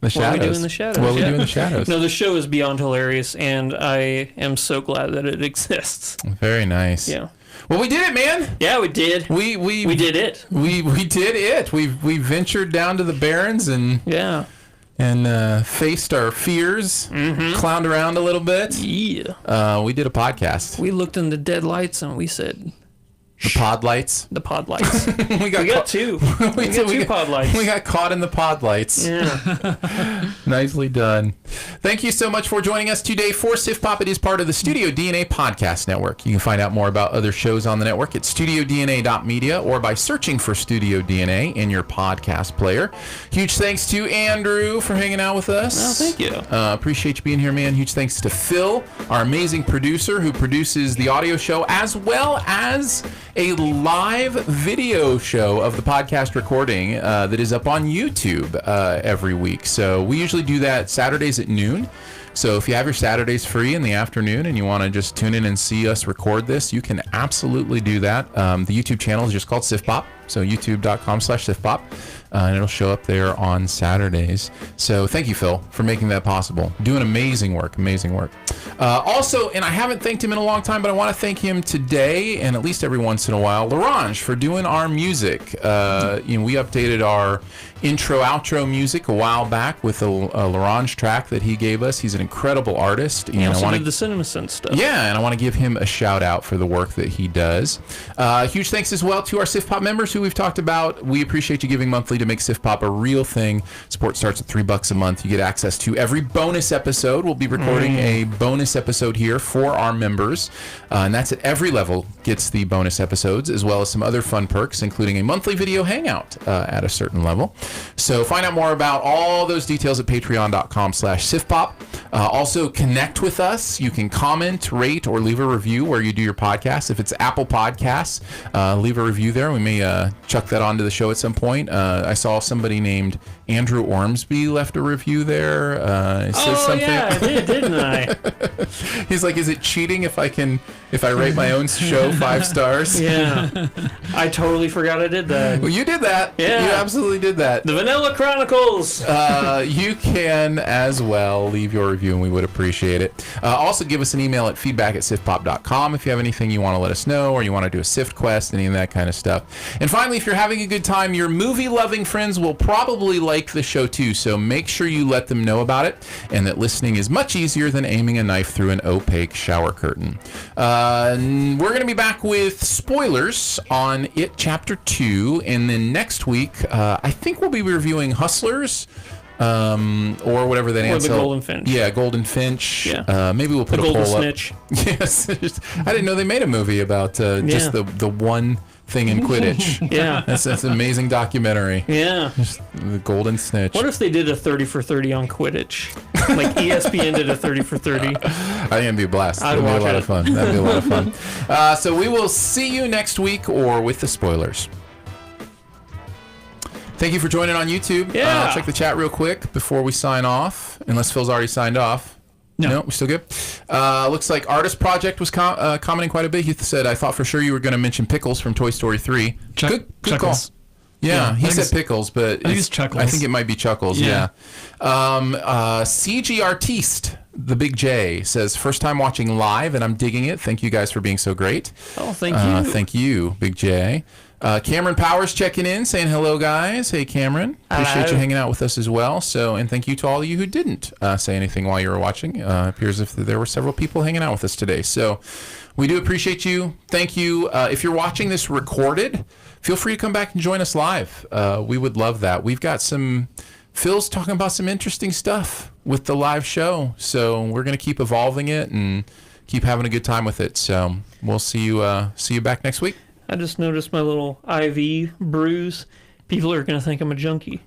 The Shadows. What We Do in the Shadows. What We Do in the Shadows. No, the show is beyond hilarious, and I am so glad that it exists. Very nice. Yeah. Well, we did it, man. Yeah, we did. We did it. We did it. We ventured down to the Barrens and faced our fears, clowned around a little bit. Yeah. We did a podcast. We looked in the dead lights and we said, The pod lights. The pod lights. we got two. We got two pod lights. We got caught in the pod lights. Yeah. Nicely done. Thank you so much for joining us today for SiftPop. It is part of the Studio DNA Podcast Network. You can find out more about other shows on the network at studiodna.media or by searching for Studio DNA in your podcast player. Huge thanks to Andrew for hanging out with us. Oh, thank you. Appreciate you being here, man. Huge thanks to Phil, our amazing producer who produces the audio show as well as a live video show of the podcast recording that is up on YouTube every week. So we usually do that Saturdays at noon. So if you have your Saturdays free in the afternoon and you want to just tune in and see us record this, you can absolutely do that. The YouTube channel is just called SiftPop. So youtube.com/SiftPop. And it'll show up there on Saturdays. So thank you, Phil, for making that possible. Doing amazing work. Also, and I haven't thanked him in a long time, but I want to thank him today and at least every once in a while, Larange, for doing our music. We updated our intro, outro music a while back with a Larange track that he gave us. He's an incredible artist. He also did the CinemaSynth stuff. Yeah, and I want to give him a shout out for the work that he does. Huge thanks as well to our SiftPop members who we've talked about. We appreciate you giving monthly to make SiftPop a real thing. Support starts at $3 a month. You get access to every bonus episode. We'll be recording a bonus episode here for our members, and that's at every level gets the bonus episodes, as well as some other fun perks, including a monthly video hangout at a certain level. So find out more about all those details at patreon.com/SiftPop. Also connect with us. You can comment, rate, or leave a review where you do your podcast. If it's Apple Podcasts, leave a review there. We may chuck that onto the show at some point. I saw somebody named Andrew Ormsby left a review there. It says something. Yeah, I did, didn't I? He's like, is it cheating if I rate my own show 5 stars? Yeah. I totally forgot I did that. Well, you did that. Yeah. You absolutely did that. The Vanilla Chronicles. You can as well leave your review, and we would appreciate it. Also, give us an email at feedback@siftpop.com if you have anything you want to let us know, or you want to do a Sift quest, any of that kind of stuff. And finally, if you're having a good time, your movie-loving friends will probably like the show too, so make sure you let them know about it, and that listening is much easier than aiming a knife through an opaque shower curtain. We're going to be back with spoilers on It Chapter 2, and then next week, I think we'll be reviewing Hustlers, or whatever that answer. Or the Golden Finch. Yeah, Golden Finch. Yeah. Maybe we'll put the a poll Golden up. Snitch. Yes. I didn't know they made a movie about just the one thing in Quidditch. Yeah. That's an amazing documentary. Yeah. Just the Golden Snitch. What if they did a 30 for 30 on Quidditch? Like ESPN did a 30 for 30. I think it'd be a blast. I'd That'd be a watch lot it. of fun. That'd be a lot of fun. So we will see you next week or with the spoilers. Thank you for joining on YouTube. Yeah. Check the chat real quick before we sign off, unless Phil's already signed off. No, we're still good. Looks like Artist Project was commenting quite a bit. He said, I thought for sure you were going to mention Pickles from Toy Story 3. Good call. Chuckles. Yeah, he I think said it's- Pickles, but I think it's Chuckles. I think it might be Chuckles, yeah. CG Artiste, the Big J, says, first time watching live, and I'm digging it. Thank you guys for being so great. Oh, thank you. Thank you, Big J. Cameron Powers checking in, saying hello, guys. Hey, Cameron. Appreciate you hanging out with us as well. So, and thank you to all of you who didn't say anything while you were watching. Appears if there were several people hanging out with us today. So, we do appreciate you. Thank you. If you're watching this recorded, feel free to come back and join us live. We would love that. We've got Phil's talking about some interesting stuff with the live show. So, we're going to keep evolving it and keep having a good time with it. So, we'll see you back next week. I just noticed my little IV bruise. People are going to think I'm a junkie.